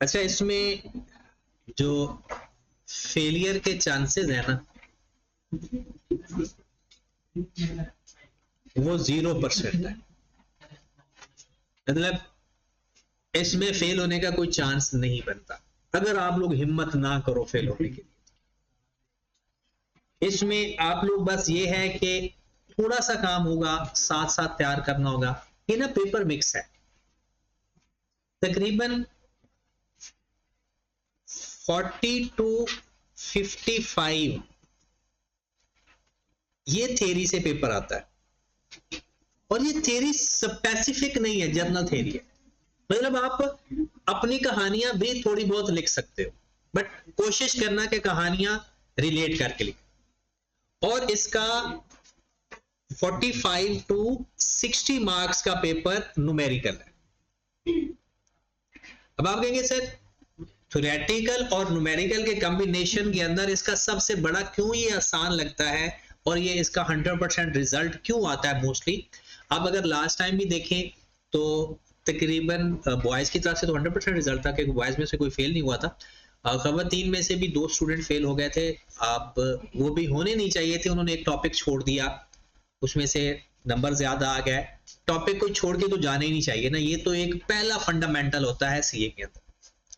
अच्छा, इसमें जो फेलियर के चांसेस है ना, वो 0% है। मतलब इसमें फेल होने का कोई चांस नहीं बनता, अगर आप लोग हिम्मत ना करो फेल होने के लिए। इसमें आप लोग बस ये है कि थोड़ा सा काम होगा, साथ साथ तैयार करना होगा। ये ना पेपर मिक्स है, तकरीबन 40 to 55 ये थ्योरी से पेपर आता है, और ये थ्योरी स्पेसिफिक नहीं है, जनरल थ्योरी है। मतलब आप अपनी कहानियां भी थोड़ी बहुत लिख सकते हो, बट कोशिश करना कि कहानियां रिलेट करके लिख। और इसका 45 to 60 मार्क्स का पेपर न्यूमेरिकल है। अब आप कहेंगे सर थ्योरेटिकल और न्यूमेरिकल के कॉम्बिनेशन के अंदर इसका सबसे बड़ा क्यों ये आसान लगता है और ये इसका 100% रिजल्ट क्यों आता है मोस्टली। आप अगर लास्ट टाइम भी देखें तो तकरीबन बॉयज की तरफ से तो 100% रिजल्ट था, क्योंकि बॉयज में से कोई फेल नहीं हुआ था। खवतीन में से भी 2 स्टूडेंट फेल हो गए थे। आप वो भी होने नहीं चाहिए थे, उन्होंने एक टॉपिक छोड़ दिया, उसमें से नंबर ज्यादा आ गए। टॉपिक को छोड़ के तो जाना ही नहीं चाहिए ना, ये तो एक पहला फंडामेंटल होता है सीए के अंदर।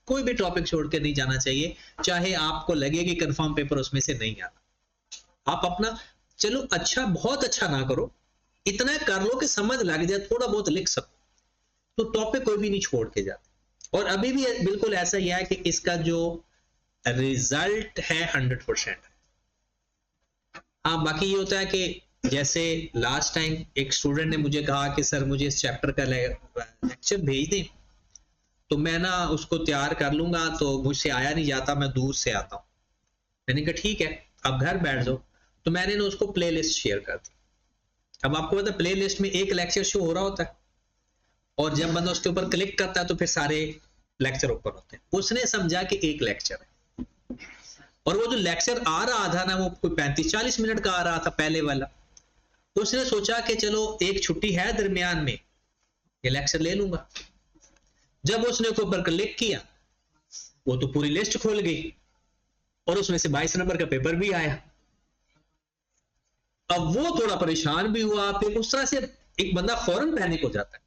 कोई भी टॉपिक छोड़ के नहीं जाना चाहिए, चाहे आपको लगे कि कंफर्म पेपर उसमें से नहीं आना। आप अपना चलो अच्छा, बहुत अच्छा ना करो, इतना कर लो कि समझ लग जाए, थोड़ा बहुत लिख सको, तो टॉपिक कोई भी नहीं छोड़ के जाते। और अभी भी बिल्कुल ऐसा ही है कि इसका जो रिजल्ट है 100%। हाँ, बाकी ये होता है कि जैसे लास्ट टाइम एक स्टूडेंट ने मुझे कहा कि सर मुझे इस चैप्टर का लेक्चर भेज दें, तो मैं ना उसको तैयार कर लूंगा, तो मुझसे आया नहीं जाता, मैं दूर से आता हूँ। मैंने कहा ठीक है, आप घर बैठ जाओ। तो मैंने ना उसको प्ले लिस्ट शेयर कर दी। अब आपको पता है प्ले लिस्ट में एक लेक्चर शो हो रहा होता है, और जब बंदा उसके ऊपर क्लिक करता है तो फिर सारे लेक्चर ओपन होते हैं। उसने समझा कि एक लेक्चर है, और वो जो लेक्चर आ रहा था ना वो कोई 35-40 मिनट का आ रहा था पहले वाला। तो उसने सोचा कि चलो एक छुट्टी है दरमियान में, ये लेक्चर ले लूंगा। जब उसने ऊपर क्लिक किया, वो तो पूरी लिस्ट खुल गई, और उसमें से 22 नंबर का पेपर भी आया। अब वो थोड़ा परेशान भी हुआ, फिर उस तरह से एक बंदा फौरन पैनिक हो जाता है।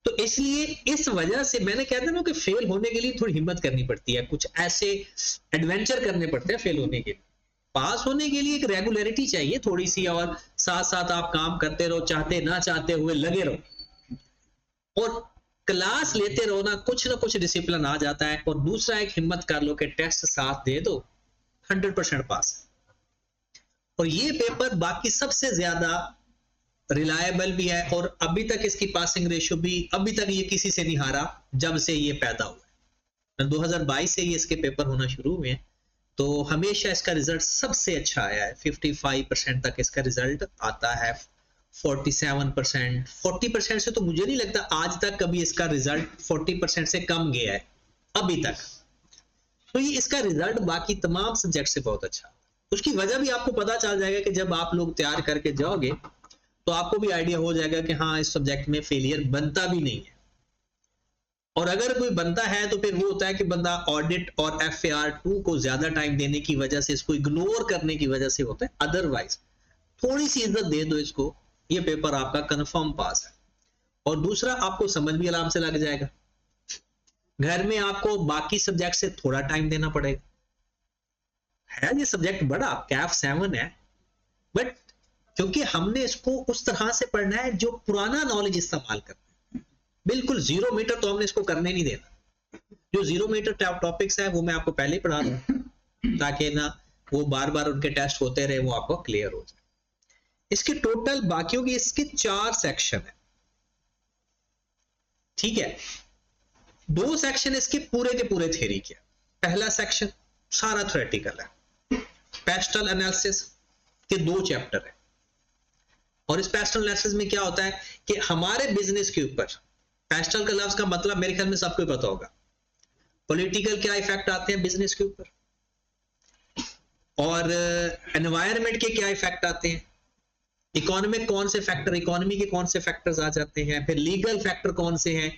तो इसलिए इस वजह से मैंने कहता हूं कि फेल होने के लिए थोड़ी हिम्मत करनी पड़ती है, कुछ ऐसे एडवेंचर करने पड़ते हैं फेल होने के लिए। पास होने के लिए एक रेगुलरिटी चाहिए थोड़ी सी, और साथ साथ आप काम करते रहो, चाहते ना चाहते हुए लगे रहो, और क्लास लेते रहो ना कुछ डिसिप्लिन आ जाता है। और दूसरा एक हिम्मत कर लो कि टेस्ट साथ दे दो, 100% पास। और ये पेपर बाकी सबसे ज्यादा रिलायबल भी है, और अभी तक इसकी पासिंग रेशियो भी अभी तक ये किसी से नहीं हारा जब से ये पैदा हुआ है। 2022 से ये इसके पेपर होना शुरू हुए हैं, तो हमेशा इसका रिजल्ट सबसे अच्छा आया है। 55% तक इसका रिजल्ट आता है, 47%, 40% से तो मुझे नहीं लगता आज तक कभी इसका रिजल्ट 40% से कम गया है अभी तक। तो ये इसका रिजल्ट बाकी तमाम सब्जेक्ट से बहुत अच्छा। उसकी वजह भी आपको पता चल जाएगा कि जब आप लोग तैयार करके जाओगे तो आपको भी आइडिया हो जाएगा कि हाँ इस सब्जेक्ट में फेलियर बनता भी नहीं है, और अगर कोई बनता है तो फिर वो होता है कि बंदा ऑडिट और FAR2 को ज्यादा टाइम देने की वजह से, इसको इग्नोर करने की वजह से होता है। अदरवाइज थोड़ी सी इज्जत दे दो इसको, ये पेपर आपका कंफर्म पास है। और दूसरा आपको समझ भी आराम से लग जाएगा। घर में आपको बाकी सब्जेक्ट से थोड़ा टाइम देना पड़ेगा, है ये सब्जेक्ट बड़ा कैफ 7 है, बट क्योंकि हमने इसको उस तरह से पढ़ना है जो पुराना नॉलेज इस्तेमाल करना है। बिल्कुल 0 मीटर तो हमने इसको करने नहीं देना। जो 0 मीटर टॉपिक्स है वो मैं आपको पहले ही पढ़ा दूं, ताकि ना वो बार बार उनके टेस्ट होते रहे, वो आपको क्लियर हो जाए। इसके टोटल बाकियों की इसके 4 सेक्शन है, ठीक है। 2 सेक्शन इसके पूरे के पूरे थ्योरी के। पहला सेक्शन सारा थ्योरेटिकल है, पेस्टल एनालिसिस के 2 चैप्टर है। और इस पेस्टल एनालिसिस में क्या होता है कि हमारे बिजनेस के ऊपर, पेस्टल का लफ्ज का मतलब मेरे ख्याल में सबको पता होगा, पॉलिटिकल क्या इफेक्ट आते हैं बिजनेस के ऊपर, और एनवायरनमेंट के क्या इफेक्ट आते हैं, इकोनॉमिक कौन से फैक्टर, इकोनॉमी के कौन से फैक्टर्स आ जाते हैं, फिर लीगल फैक्टर कौन से हैं,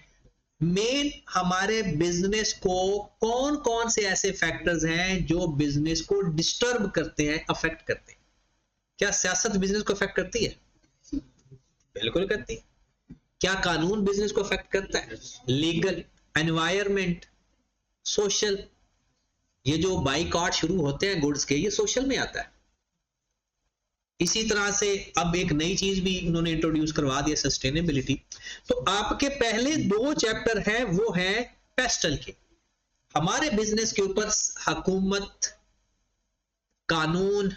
मेन हमारे बिजनेस को कौन कौन से ऐसे फैक्टर्स हैं जो बिजनेस को डिस्टर्ब करते हैं, अफेक्ट करते हैं? क्या सियासत बिजनेस को अफेक्ट करती है? बिल्कुल करती है। क्या कानून बिजनेस को अफेक्ट करता है? Legal, environment, social. ये जो बाइकआउट शुरू होते हैं गुड्स के, ये सोशल में आता है। इसी तरह से अब एक नई चीज भी उन्होंने इंट्रोड्यूस करवा दिया, सस्टेनेबिलिटी। तो आपके पहले 2 चैप्टर हैं वो है पेस्टल के, हमारे बिजनेस के ऊपर हुकूमत, कानून,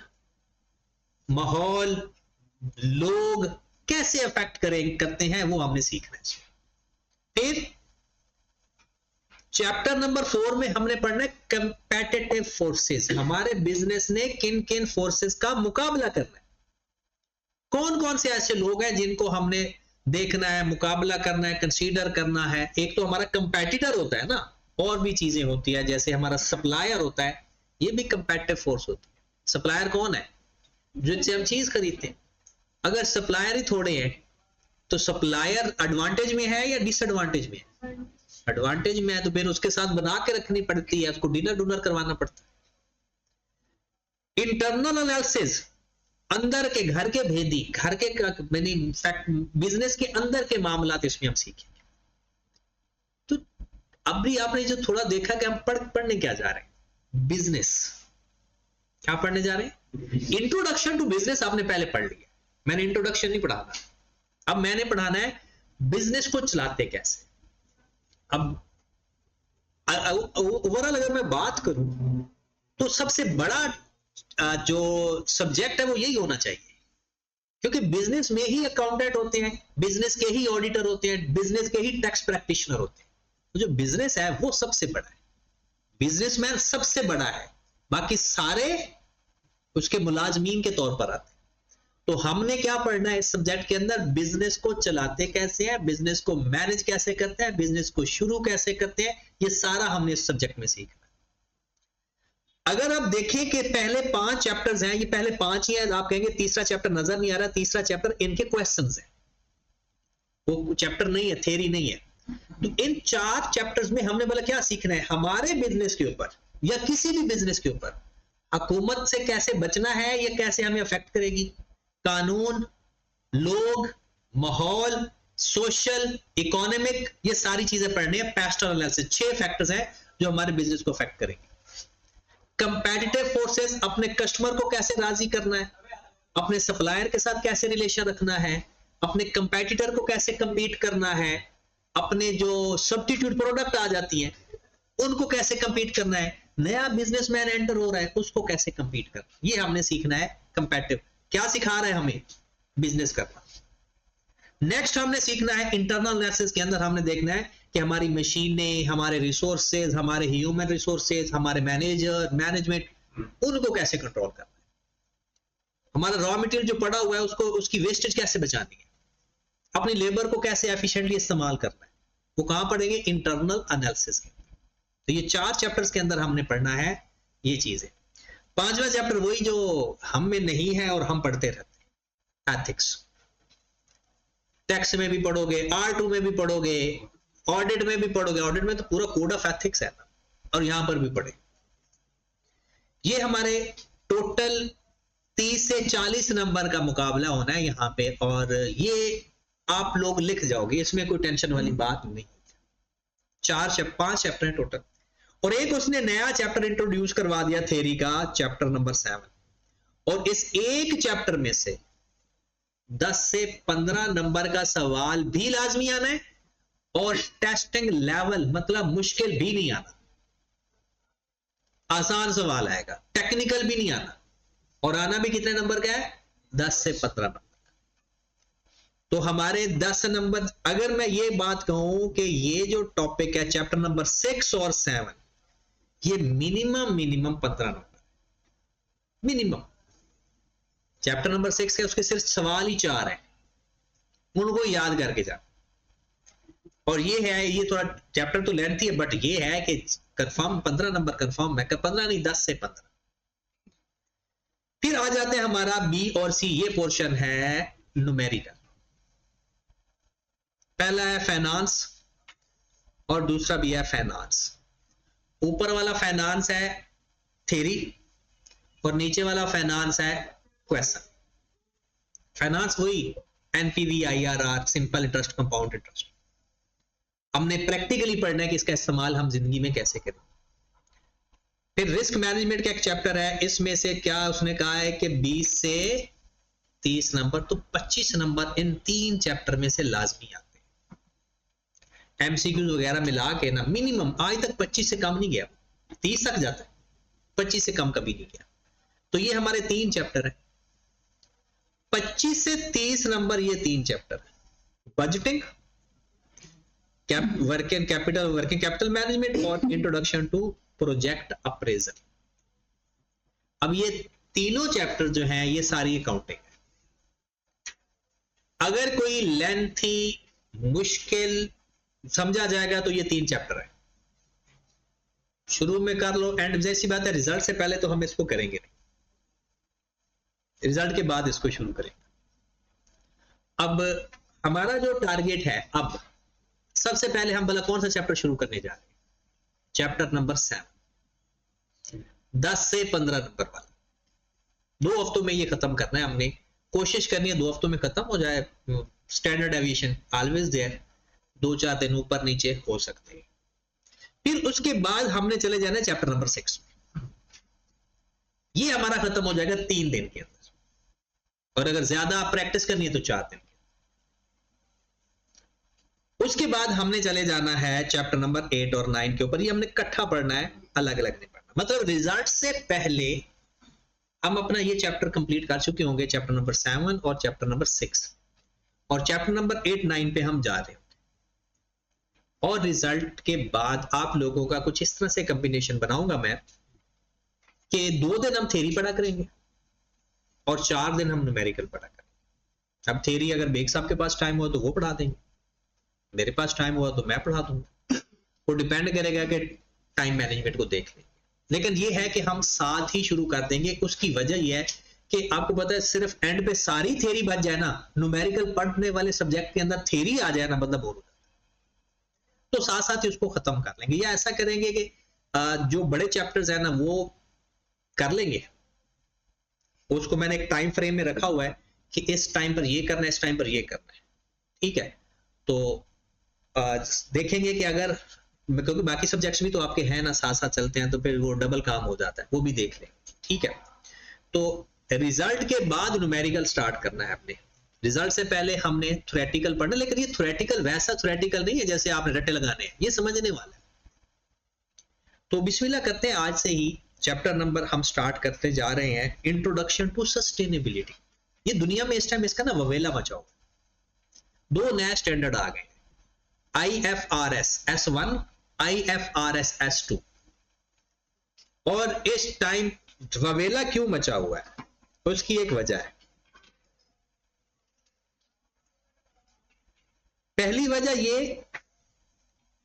माहौल, लोग कैसे अफेक्ट करते हैं वो हमने सीखना है। फिर चैप्टर नंबर 4 में हमने पढ़ना है कंपेटिटिव फोर्सेस, हमारे बिजनेस ने किन किन फोर्सेस का मुकाबला करना है, कौन कौन से ऐसे लोग हैं जिनको हमने देखना है, मुकाबला करना है, कंसीडर करना है। एक तो हमारा कंपेटिटर होता है ना, और भी चीजें होती है, जैसे हमारा सप्लायर होता है, ये भी कंपेटिटिव फोर्स होती है। सप्लायर कौन है? जिनसे हम चीज खरीदते हैं। अगर सप्लायर ही थोड़े हैं तो सप्लायर एडवांटेज में है या डिसएडवांटेज में है? एडवांटेज में है, तो फिर उसके साथ बना के रखनी पड़ती है, उसको डिनर डुनर करवाना पड़ता है। इंटरनल एनालिसिस, अंदर के घर के भेदी, घर के बिजनेस के अंदर के मामला इसमें हम सीखेंगे। तो अब भी आपने जो थोड़ा देखा कि हम पढ़ने क्या जा रहे हैं, बिजनेस क्या पढ़ने जा रहे हैं। इंट्रोडक्शन टू बिजनेस आपने पहले पढ़ लिया, मैंने इंट्रोडक्शन नहीं पढ़ाना। अब मैंने पढ़ाना है बिजनेस को चलाते कैसे। अब ओवरऑल अगर मैं बात करूं तो सबसे बड़ा जो सब्जेक्ट है वो यही होना चाहिए, क्योंकि बिजनेस में ही अकाउंटेंट होते हैं, बिजनेस के ही ऑडिटर होते हैं, बिजनेस के ही टैक्स प्रैक्टिशनर होते हैं। तो जो बिजनेस है वो सबसे बड़ा है, बिजनेसमैन सबसे बड़ा है, बाकी सारे उसके मुलाजमीन के तौर पर आते हैं। तो हमने क्या पढ़ना है इस सब्जेक्ट के अंदर, बिजनेस को चलाते कैसे हैं, बिजनेस को मैनेज कैसे करते हैं, बिजनेस को शुरू कैसे करते हैं, ये सारा हमने इस सब्जेक्ट में सीखना। अगर आप देखें कि पहले 5 चैप्टर्स हैं, ये पहले 5 ही हैं, आप कहेंगे तीसरा चैप्टर नजर नहीं आ रहा, तीसरा चैप्टर इनके क्वेश्चंस हैं, वो चैप्टर नहीं है, थ्योरी नहीं है। तो इन 4 चैप्टर्स में हमने बोला क्या सीखना है, हमारे बिजनेस के ऊपर या किसी भी बिजनेस के ऊपर हुकूमत से कैसे बचना है, या कैसे हमें अफेक्ट करेगी, कानून, लोग, माहौल, सोशल, इकोनॉमिक, ये सारी चीजें पढ़नी है। पेस्टल एनालिसिस 6 फैक्टर्स हैं जो हमारे बिजनेस को अफेक्ट करेंगे। कंपेटिटिव फोर्सेस, अपने कस्टमर को कैसे राजी करना है, अपने सप्लायर के साथ कैसे रिलेशन रखना है, अपने कंपेटिटर को कैसे कम्पीट करना है, अपने जो सब्स्टिट्यूट प्रोडक्ट आ जाती हैं उनको कैसे कम्पीट करना है, नया बिजनेसमैन एंटर हो रहा है उसको कैसे कम्पीट करना, ये हमने सीखना है। कंपेटिटिव क्या सिखा रहा है हमें, बिजनेस करना। नेक्स्ट हमने सीखना है इंटरनल एनालिसिस के अंदर हमने देखना है कि हमारी मशीनें, हमारे रिसोर्सेज, हमारे ह्यूमन रिसोर्सेज, हमारे मैनेजर, मैनेजमेंट, उनको कैसे कंट्रोल करना है, हमारा रॉ मटेरियल जो पड़ा हुआ है उसको, उसकी वेस्टेज कैसे बचानी है, अपनी लेबर को कैसे एफिशिएंटली इस्तेमाल करना है, वो कहां पढ़ेंगे, इंटरनल एनालिसिस के। तो ये 4 चैप्टर्स के अंदर हमने पढ़ना है ये चीजें। 5वां चैप्टर वही जो हम में नहीं है और हम पढ़ते रहते हैं, एथिक्स। टैक्स में भी पढ़ोगे, R2 में भी पढ़ोगे, ऑडिट में भी पढ़ोगे, ऑडिट में तो पूरा कोड ऑफ एथिक्स है ना, और यहां पर भी पढ़े। ये हमारे टोटल 30 से 40 नंबर का मुकाबला होना है यहां पे, और ये आप लोग लिख जाओगे, इसमें कोई टेंशन वाली बात नहीं। 5 चैप्टर है टोटल, और एक उसने नया चैप्टर इंट्रोड्यूस करवा दिया थ्योरी का, चैप्टर नंबर 7। और इस एक चैप्टर में से 10 से 15 नंबर का सवाल भी लाजमी आना है, और टेस्टिंग लेवल मतलब मुश्किल भी नहीं आना, आसान सवाल आएगा, टेक्निकल भी नहीं आना। और आना भी कितने नंबर का है, 10 से 15 नंबर। तो हमारे 10 नंबर, अगर मैं ये बात कहूं कि ये जो टॉपिक है चैप्टर नंबर 6 और 7, ये minimum 15 number minimum. Chapter number 6 है, उसके सिर्फ सवाल ही 4 हैं, उनको याद करके जा। और ये है, ये थोड़ा चैप्टर तो लेंथी है, बट ये है कि कंफर्म 15 नंबर कंफर्म है, 15 नहीं 10 से 15। फिर आ जाते हैं हमारा बी और सी, ये पोर्शन है न्यूमेरिकल। पहला है फाइनेंस, और दूसरा भी है फाइनेंस। ऊपर वाला फाइनेंस है थ्योरी और नीचे वाला फाइनेंस है क्वेश्चन। फाइनेंस वही NPV, IRR, simple interest, compound interest. हमने प्रैक्टिकली पढ़ना है कि इसका इस्तेमाल हम जिंदगी में कैसे करें। फिर रिस्क मैनेजमेंट का एक चैप्टर है, इसमें से क्या उसने कहा है कि 20 से 30 नंबर, तो 25 नंबर इन 3 चैप्टर में से लाजमी आते हैं। एमसीक्यूज वगैरह मिला के ना मिनिमम आज तक 25 से कम नहीं गया, 30 तक जाता है, 25 से कम कभी नहीं गया। तो ये हमारे 3 चैप्टर है, 25 से 30 नंबर ये 3 चैप्टर है। बजटिंग, वर्किंग कैपिटल मैनेजमेंट और इंट्रोडक्शन टू प्रोजेक्ट अप्रेजल। अब ये तीनों चैप्टर जो हैं ये सारी अकाउंटिंग है। अगर कोई लेंथी मुश्किल समझा जाएगा तो ये 3 चैप्टर है, शुरू में कर लो। एंड जैसी बात है, रिजल्ट से पहले तो हम इसको करेंगे नहीं, रिजल्ट के बाद इसको शुरू करेंगे। अब हमारा जो टारगेट है, अब सबसे पहले हम भला कौन सा चैप्टर शुरू करने जा रहे हैं? चैप्टर नंबर 7, 10 से 15 नंबर वाला। 2 हफ्तों में ये खत्म करना है हमने, कोशिश करनी है 2 हफ्तों में खत्म हो जाए। स्टैंडर्ड एविएशन ऑलवेज देयर, 2-4 दिन ऊपर नीचे हो सकते हैं। फिर उसके बाद हमने चले जाना है चैप्टर नंबर 6 में। ये हमारा खत्म हो जाएगा 3 दिन के अंदर, और अगर ज्यादा प्रैक्टिस करनी है तो 4 दिन। उसके बाद हमने चले जाना है चैप्टर नंबर 8 और 9 के ऊपर। ये हमने इकट्ठा पढ़ना है, अलग अलग नहीं पढ़ना। मतलब रिजल्ट से पहले हम अपना ये चैप्टर कंप्लीट कर चुके होंगे, चैप्टर नंबर 7 और चैप्टर नंबर 6, और चैप्टर नंबर 8, 9 पे हम जा रहे हैं। और रिजल्ट के बाद आप लोगों का कुछ इस तरह से कॉम्बिनेशन बनाऊंगा मैं कि 2 दिन हम थ्योरी पढ़ा करेंगे और 4 दिन हम न्यूमेरिकल पढ़ा करेंगे। अब थ्योरी अगर बेग साहब के पास टाइम हो तो वो पढ़ा देंगे, मेरे पास टाइम हुआ तो मैं पढ़ा दूंगा, वो डिपेंड करेगा कि टाइम मैनेजमेंट को देख लेंगे। लेकिन ये है कि हम साथ ही शुरू कर देंगे। उसकी वजह यह है कि आपको पता है सिर्फ एंड पे सारी थ्योरी बच जाए ना, न्यूमेरिकल पढ़ने वाले सब्जेक्ट के अंदर थ्योरी आ जाए ना, मतलब बोर हो जाए, तो साथ साथ ही उसको खत्म कर लेंगे। या ऐसा करेंगे कि जो बड़े चैप्टर्स है ना वो कर लेंगे, उसको मैंने एक टाइम फ्रेम में रखा हुआ है कि इस टाइम पर ये करना है, इस टाइम पर ये करना है, ठीक है। तो देखेंगे कि अगर, क्योंकि बाकी सब्जेक्ट्स भी तो आपके हैं ना, साथ साथ चलते हैं, तो फिर वो डबल काम हो जाता है, वो भी देख लेंगे, ठीक है। तो रिजल्ट के बाद न्यूमेरिकल स्टार्ट करना है अपने। रिजल्ट से पहले हमने थ्योरेटिकल पढ़ना, लेकिन ये थ्योरेटिकल वैसा थ्योरेटिकल नहीं है जैसे आपने रट्टे लगाने हैं, ये समझने वाला है। तो बिस्मिल्लाह करते हैं, आज से ही चैप्टर नंबर हम स्टार्ट करते जा रहे हैं, इंट्रोडक्शन टू सस्टेनेबिलिटी। ये दुनिया में इस टाइम इसका ना ववेला मचा हुआ, 2 नए स्टैंडर्ड आ गए, IFRS S1, IFRS S2। और इस टाइम ववेला क्यों मचा हुआ है, उसकी एक वजह है। पहली वजह ये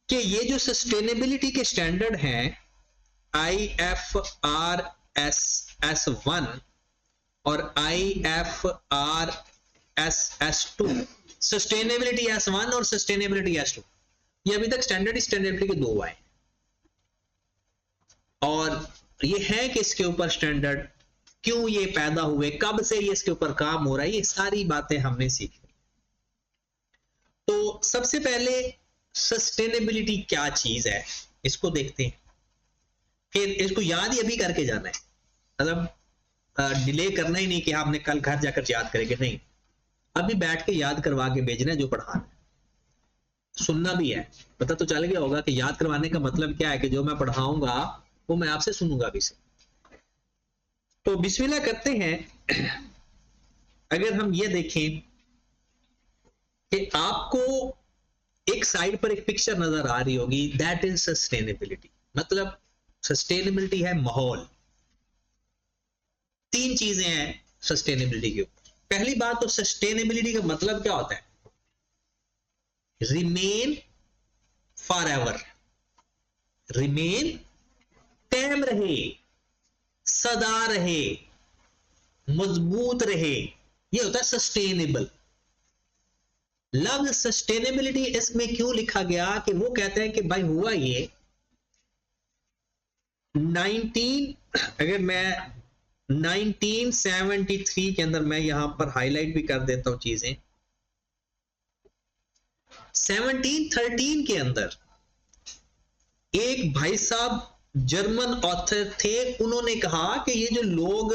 कि ये जो सस्टेनेबिलिटी के स्टैंडर्ड हैं IFRS S1 और IFRS S2, सस्टेनेबिलिटी S1 और सस्टेनेबिलिटी S2, ये अभी तक स्टैंडर्डिटी के 2 आए, और ये है कि इसके ऊपर स्टैंडर्ड क्यों ये पैदा हुए, कब से ये इसके ऊपर काम हो रहा है, ये सारी बातें हमने सीखी। तो सबसे पहले सस्टेनेबिलिटी क्या चीज है इसको देखते हैं, फिर इसको याद ही अभी करके जाना है, मतलब डिले करना ही नहीं कि आपने कल घर जाकर याद करेंगे, नहीं, अभी बैठ के याद करवा के भेजना है जो पढ़ाना है। सुनना भी है, पता तो चल गया होगा कि याद करवाने का मतलब क्या है कि जो मैं पढ़ाऊंगा वो मैं आपसे सुनूंगा भी से। तो बिस्मिल्लाह करते हैं। अगर हम ये देखें कि आपको एक साइड पर एक पिक्चर नजर आ रही होगी, दैट इज सस्टेनेबिलिटी। मतलब सस्टेनेबिलिटी है माहौल। 3 चीजें हैं सस्टेनेबिलिटी के ऊपर। पहली बात तो सस्टेनेबिलिटी का मतलब क्या होता है, रिमेन फॉर एवर, रिमेन कायम रहे, सदा रहे, मजबूत रहे, ये होता है सस्टेनेबल। लव सस्टेनेबिलिटी इसमें क्यों लिखा गया कि वो कहते हैं कि भाई हुआ ये अगर मैं 1973 के अंदर, मैं यहां पर हाईलाइट भी कर देता हूं चीजें, 1713 के अंदर एक भाई साहब जर्मन ऑथर थे, उन्होंने कहा कि ये जो लोग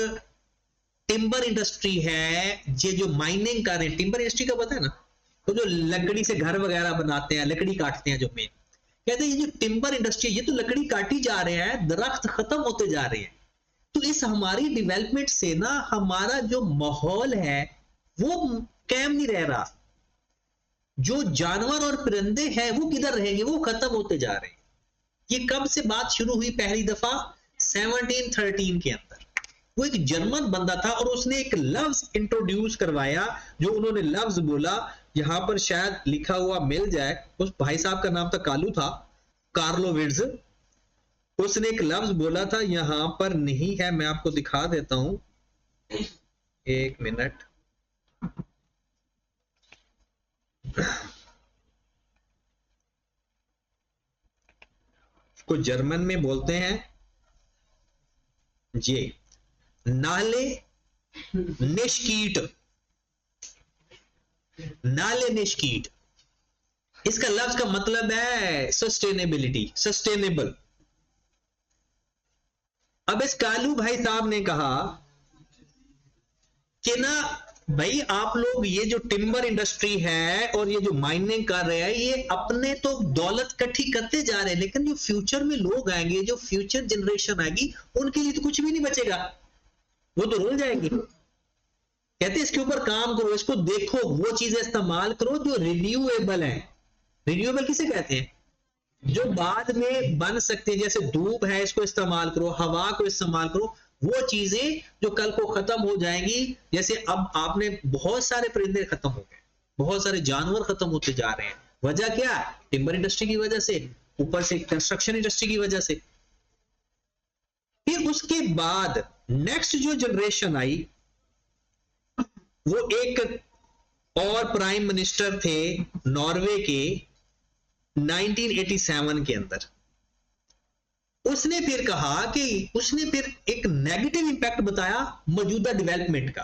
टिम्बर इंडस्ट्री है, ये जो माइनिंग कर रहे हैं, टिम्बर इंडस्ट्री का पता है ना, तो जो लकड़ी से घर वगैरह बनाते हैं, लकड़ी काटते हैं, जो मेन कहते हैं ये जो टिम्बर इंडस्ट्री, ये तो लकड़ी काटी जा रहे हैं, दरख्त खत्म होते जा रहे हैं, तो इस हमारी डेवलपमेंट से ना हमारा जो माहौल है वो कायम नहीं रह रहा, जो जानवर और परिंदे हैं वो किधर रहेंगे, वो खत्म होते जा रहे हैं। ये कब से बात शुरू हुई पहली दफा? 1713 के अंदर। वो एक जर्मन बंदा था और उसने एक लफ्ज इंट्रोड्यूस करवाया, जो उन्होंने लफ्ज बोला, यहां पर शायद लिखा हुआ मिल जाए, उस भाई साहब का नाम था कार्लो विट्ज। उसने एक लफ्ज बोला था, यहां पर नहीं है, मैं आपको दिखा देता हूं, एक मिनट। को जर्मन में बोलते हैं ये नाले निष्कीट, नाले निष्कीट, इसका लफ्ज का मतलब है सस्टेनेबिलिटी, सस्टेनेबल। अब इस कालू भाई साहब ने कहा कि ना भाई आप लोग ये जो टिम्बर इंडस्ट्री है और ये जो माइनिंग कर रहे हैं, ये अपने तो दौलत इकट्ठी करते जा रहे हैं, लेकिन जो फ्यूचर में लोग आएंगे, जो फ्यूचर जनरेशन आएगी, उनके लिए तो कुछ भी नहीं बचेगा, वो तो रुल जाएंगे। कहते हैं इसके ऊपर काम करो, इसको देखो, वो चीजें इस्तेमाल करो जो रिन्यूएबल है। रिन्यूएबल किसे कहते हैं? जो बाद में बन सकते हैं, जैसे धूप है, इसको इस्तेमाल करो, हवा को इस्तेमाल करो, वो चीजें जो कल को खत्म हो जाएंगी। जैसे अब आपने बहुत सारे परिंदे खत्म हो गए, बहुत सारे जानवर खत्म होते जा रहे हैं, वजह क्या? टिम्बर इंडस्ट्री की वजह से, ऊपर से कंस्ट्रक्शन इंडस्ट्री की वजह से। फिर उसके बाद नेक्स्ट जो जनरेशन आई, वो एक और प्राइम मिनिस्टर थे नॉर्वे के 1987 के अंदर। उसने फिर कहा कि उसने फिर एक नेगेटिव इंपैक्ट बताया मौजूदा डेवलपमेंट का।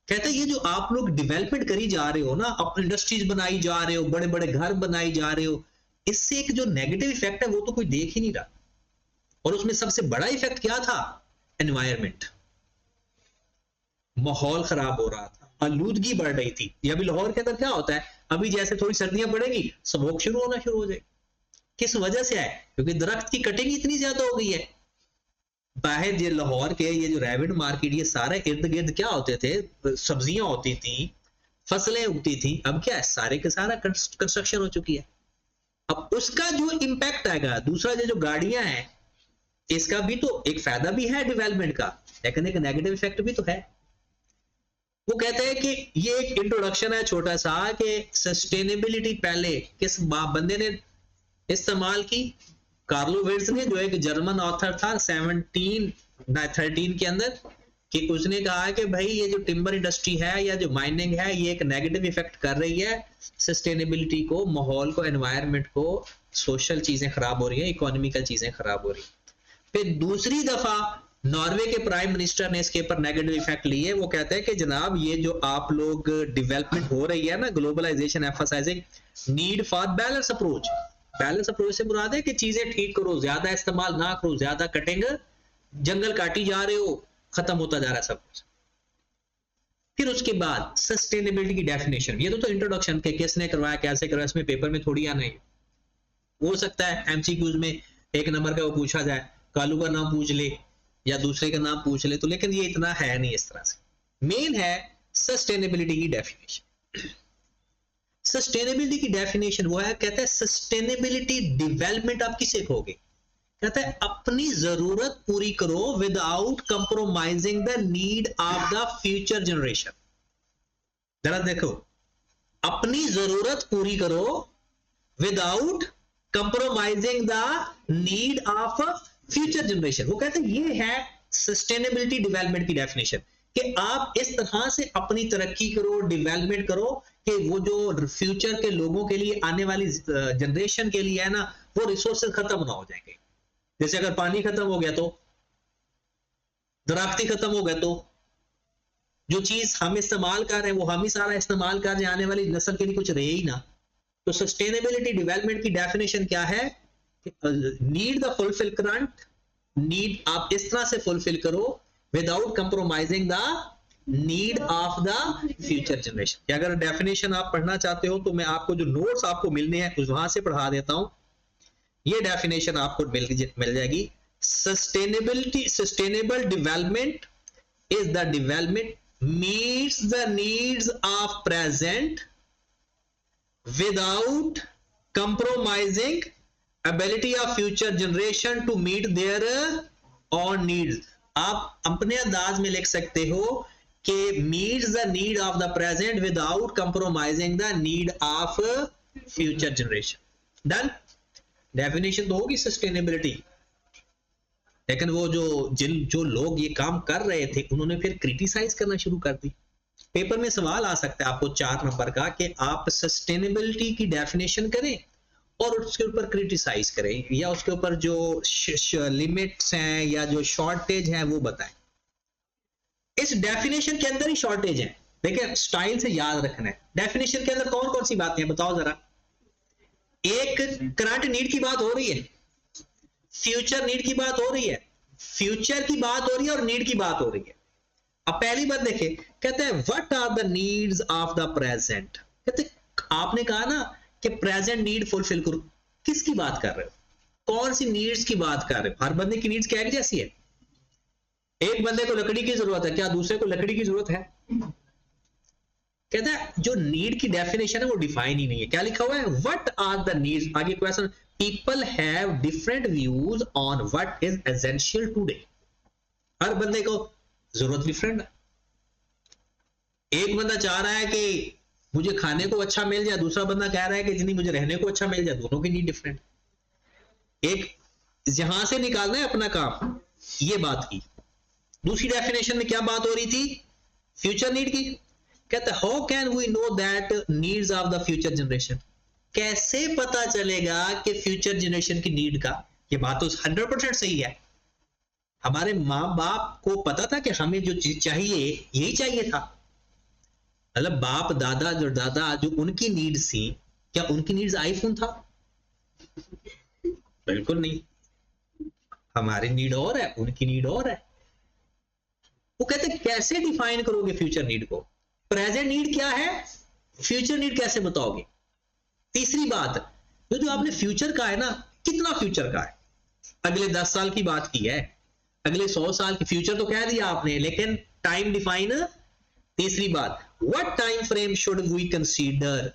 कहता है ये जो आप लोग डेवलपमेंट करी जा रहे हो ना, अपनी इंडस्ट्रीज बनाई जा रहे हो, बड़े बड़े घर बनाई जा रहे हो, इससे एक जो नेगेटिव इफेक्ट है वो तो कोई देख ही नहीं रहा। और उसमें सबसे बड़ा इफेक्ट क्या था? एनवायरमेंट, माहौल खराब हो रहा था, आलूदगी बढ़ रही थी। ये अभी लाहौर के अंदर क्या होता है, अभी जैसे थोड़ी सर्दियां पड़ेगी, स्मोक शुरू होना शुरू हो जाएगी। किस वजह से है? क्योंकि दरख्त की कटिंग इतनी ज्यादा हो गई है। बाहर ये लाहौर के ये जो रैविड मार्केट, ये सारे इर्द गिर्द क्या होते थे, सब्जियां होती थी, फसलें उगती थी। अब क्या है, सारे के सारा कंस्ट्रक्शन हो चुकी है। अब उसका जो इंपैक्ट आएगा, दूसरा जो गाड़ियां हैं, इसका भी तो एक फायदा भी है डेवलपमेंट का, लेकिन एक नेगेटिव इफेक्ट भी तो है। वो कहते हैं कि ये एक इंट्रोडक्शन है छोटा सा, कि सस्टेनेबिलिटी पहले किस बंदे ने इस्तेमाल की? कार्लो विट्ज ने, जो एक जर्मन ऑथर था 1713 के अंदर, कि उसने कहा कि भाई ये जो टिम्बर इंडस्ट्री है या जो माइनिंग है, ये एक नेगेटिव इफेक्ट कर रही है सस्टेनेबिलिटी को, माहौल को, एनवायरनमेंट को, सोशल चीजें खराब हो रही है, इकोनॉमिकल चीजें खराब हो रही है। फिर दूसरी दफा नॉर्वे के प्राइम मिनिस्टर ने इसके ऊपर नेगेटिव इफेक्ट लिए। वो कहते हैं कि जनाब ये जो आप लोग डेवलपमेंट हो रही है ना, globalisation emphasising need for balance approach. Balance approach से मुराद है कि चीजें ठीक करो, ज्यादा इस्तेमाल ना करो, ज्यादा कटिंग, जंगल काटी जा रहे हो, खत्म होता जा रहा है सब कुछ। फिर उसके बाद सस्टेनेबिलिटी की डेफिनेशन, ये तो इंट्रोडक्शन के किसने करवाया, कैसे करवाया, इसमें पेपर में थोड़ी आना है। हो सकता है एमसीक्यूज में एक नंबर का वो पूछा जाए, कालू का नाम पूछ ले या दूसरे का नाम पूछ ले, तो लेकिन ये इतना है नहीं इस तरह से। मेन है सस्टेनेबिलिटी की डेफिनेशन। सस्टेनेबिलिटी की डेफिनेशन वो है, कहता है सस्टेनेबिलिटी डेवलपमेंट आप किसे कहोगे? कहता है अपनी जरूरत पूरी करो without compromising the need of the future generation. जरा देखो, अपनी जरूरत पूरी करो without compromising the need of future generation. वो कहते हैं ये है सस्टेनेबिलिटी डेवलपमेंट की डेफिनेशन, कि आप इस तरह से अपनी तरक्की करो, डेवलपमेंट करो कि वो जो फ्यूचर के लोगों के लिए, आने वाली जनरेशन के लिए है ना, वो रिसोर्सेज खत्म ना हो जाएंगे। जैसे अगर पानी खत्म हो गया तो, दराख्ती खत्म हो गया तो, जो चीज हम इस्तेमाल कर रहे हैं वो हम ही सारा इस्तेमाल कर रहे हैं, आने वाली नस्ल के लिए कुछ रहे ही ना। तो सस्टेनेबिलिटी डेवलपमेंट की डेफिनेशन क्या है? Need the fulfil current need, आप इस तरह से फुलफिल करो without compromising the need of the future generation. अगर डेफिनेशन आप पढ़ना चाहते हो तो मैं आपको जो नोट्स आपको मिलने हैं वहां से पढ़ा देता हूं। ये डेफिनेशन आपको मिल जाएगी। Sustainable development is the development meets the needs of present without compromising ability of future generation to meet their own needs। आप अपने अंदाज में लिख सकते हो कि meets the need of the present without compromising the need of future generation। Done. Definition तो होगी सस्टेनेबिलिटी, लेकिन वो जो लोग ये काम कर रहे थे उन्होंने फिर क्रिटिसाइज करना शुरू कर दी। पेपर में सवाल आ सकता है आपको 4 नंबर का कि आप सस्टेनेबिलिटी की डेफिनेशन करें और उसके ऊपर क्रिटिसाइज करें, या उसके ऊपर जो लिमिट्स हैं या जो शॉर्टेज है वो बताएं। इस डेफिनेशन के अंदर ही शॉर्टेज है, देखिए स्टाइल से याद रखना है। डेफिनेशन के अंदर कौन कौन सी बातें हैं बताओ जरा। एक करंट नीड की बात हो रही है, फ्यूचर नीड की बात हो रही है, फ्यूचर की बात हो रही है और नीड की बात हो रही है। अब पहली बात देखें, कहते हैं what are the needs of the present. कहते आपने कहा ना कि प्रेजेंट नीड फुलफिल करो, किसकी बात कर रहे हो? कौन सी नीड्स की बात कर रहे हो? हर बंदे की नीड्स क्या एक जैसी है? एक बंदे को लकड़ी की जरूरत है, क्या दूसरे को लकड़ी की जरूरत है? कहता है जो नीड की डेफिनेशन है वो डिफाइन ही नहीं है। क्या लिखा हुआ है? What are the needs. आगे question, people have different views on what is essential today. हर बंदे को जरूरत डिफरेंट है। एक बंदा चाह रहा है कि मुझे खाने को अच्छा मिल जाए, दूसरा बंदा कह रहा है कि नहीं मुझे रहने को अच्छा मिल जाए। दोनों की नीड डिफरेंट। एक यहां से निकालना है अपना काम, ये बात की। दूसरी डेफिनेशन में क्या बात हो रही थी? फ्यूचर नीड की। कहता है how can we know that needs of the future generation. कैसे पता चलेगा कि फ्यूचर जनरेशन की नीड का? ये बात तो 100% सही है। हमारे माँ बाप को पता था कि हमें जो चीज चाहिए यही चाहिए था। मतलब बाप दादा जो उनकी नीड्स थी, क्या उनकी नीड्स आईफोन था? बिल्कुल नहीं। हमारी नीड और है, उनकी नीड और है। वो कहते कैसे डिफाइन करोगे फ्यूचर नीड को? प्रेजेंट नीड क्या है, फ्यूचर नीड कैसे बताओगे? तीसरी बात, जो आपने फ्यूचर का है ना, कितना फ्यूचर का है? अगले 10 साल की बात की है, अगले 100 साल की फ्यूचर तो कह दिया आपने, लेकिन टाइम डिफाइन। तीसरी बात, what time frame should we consider?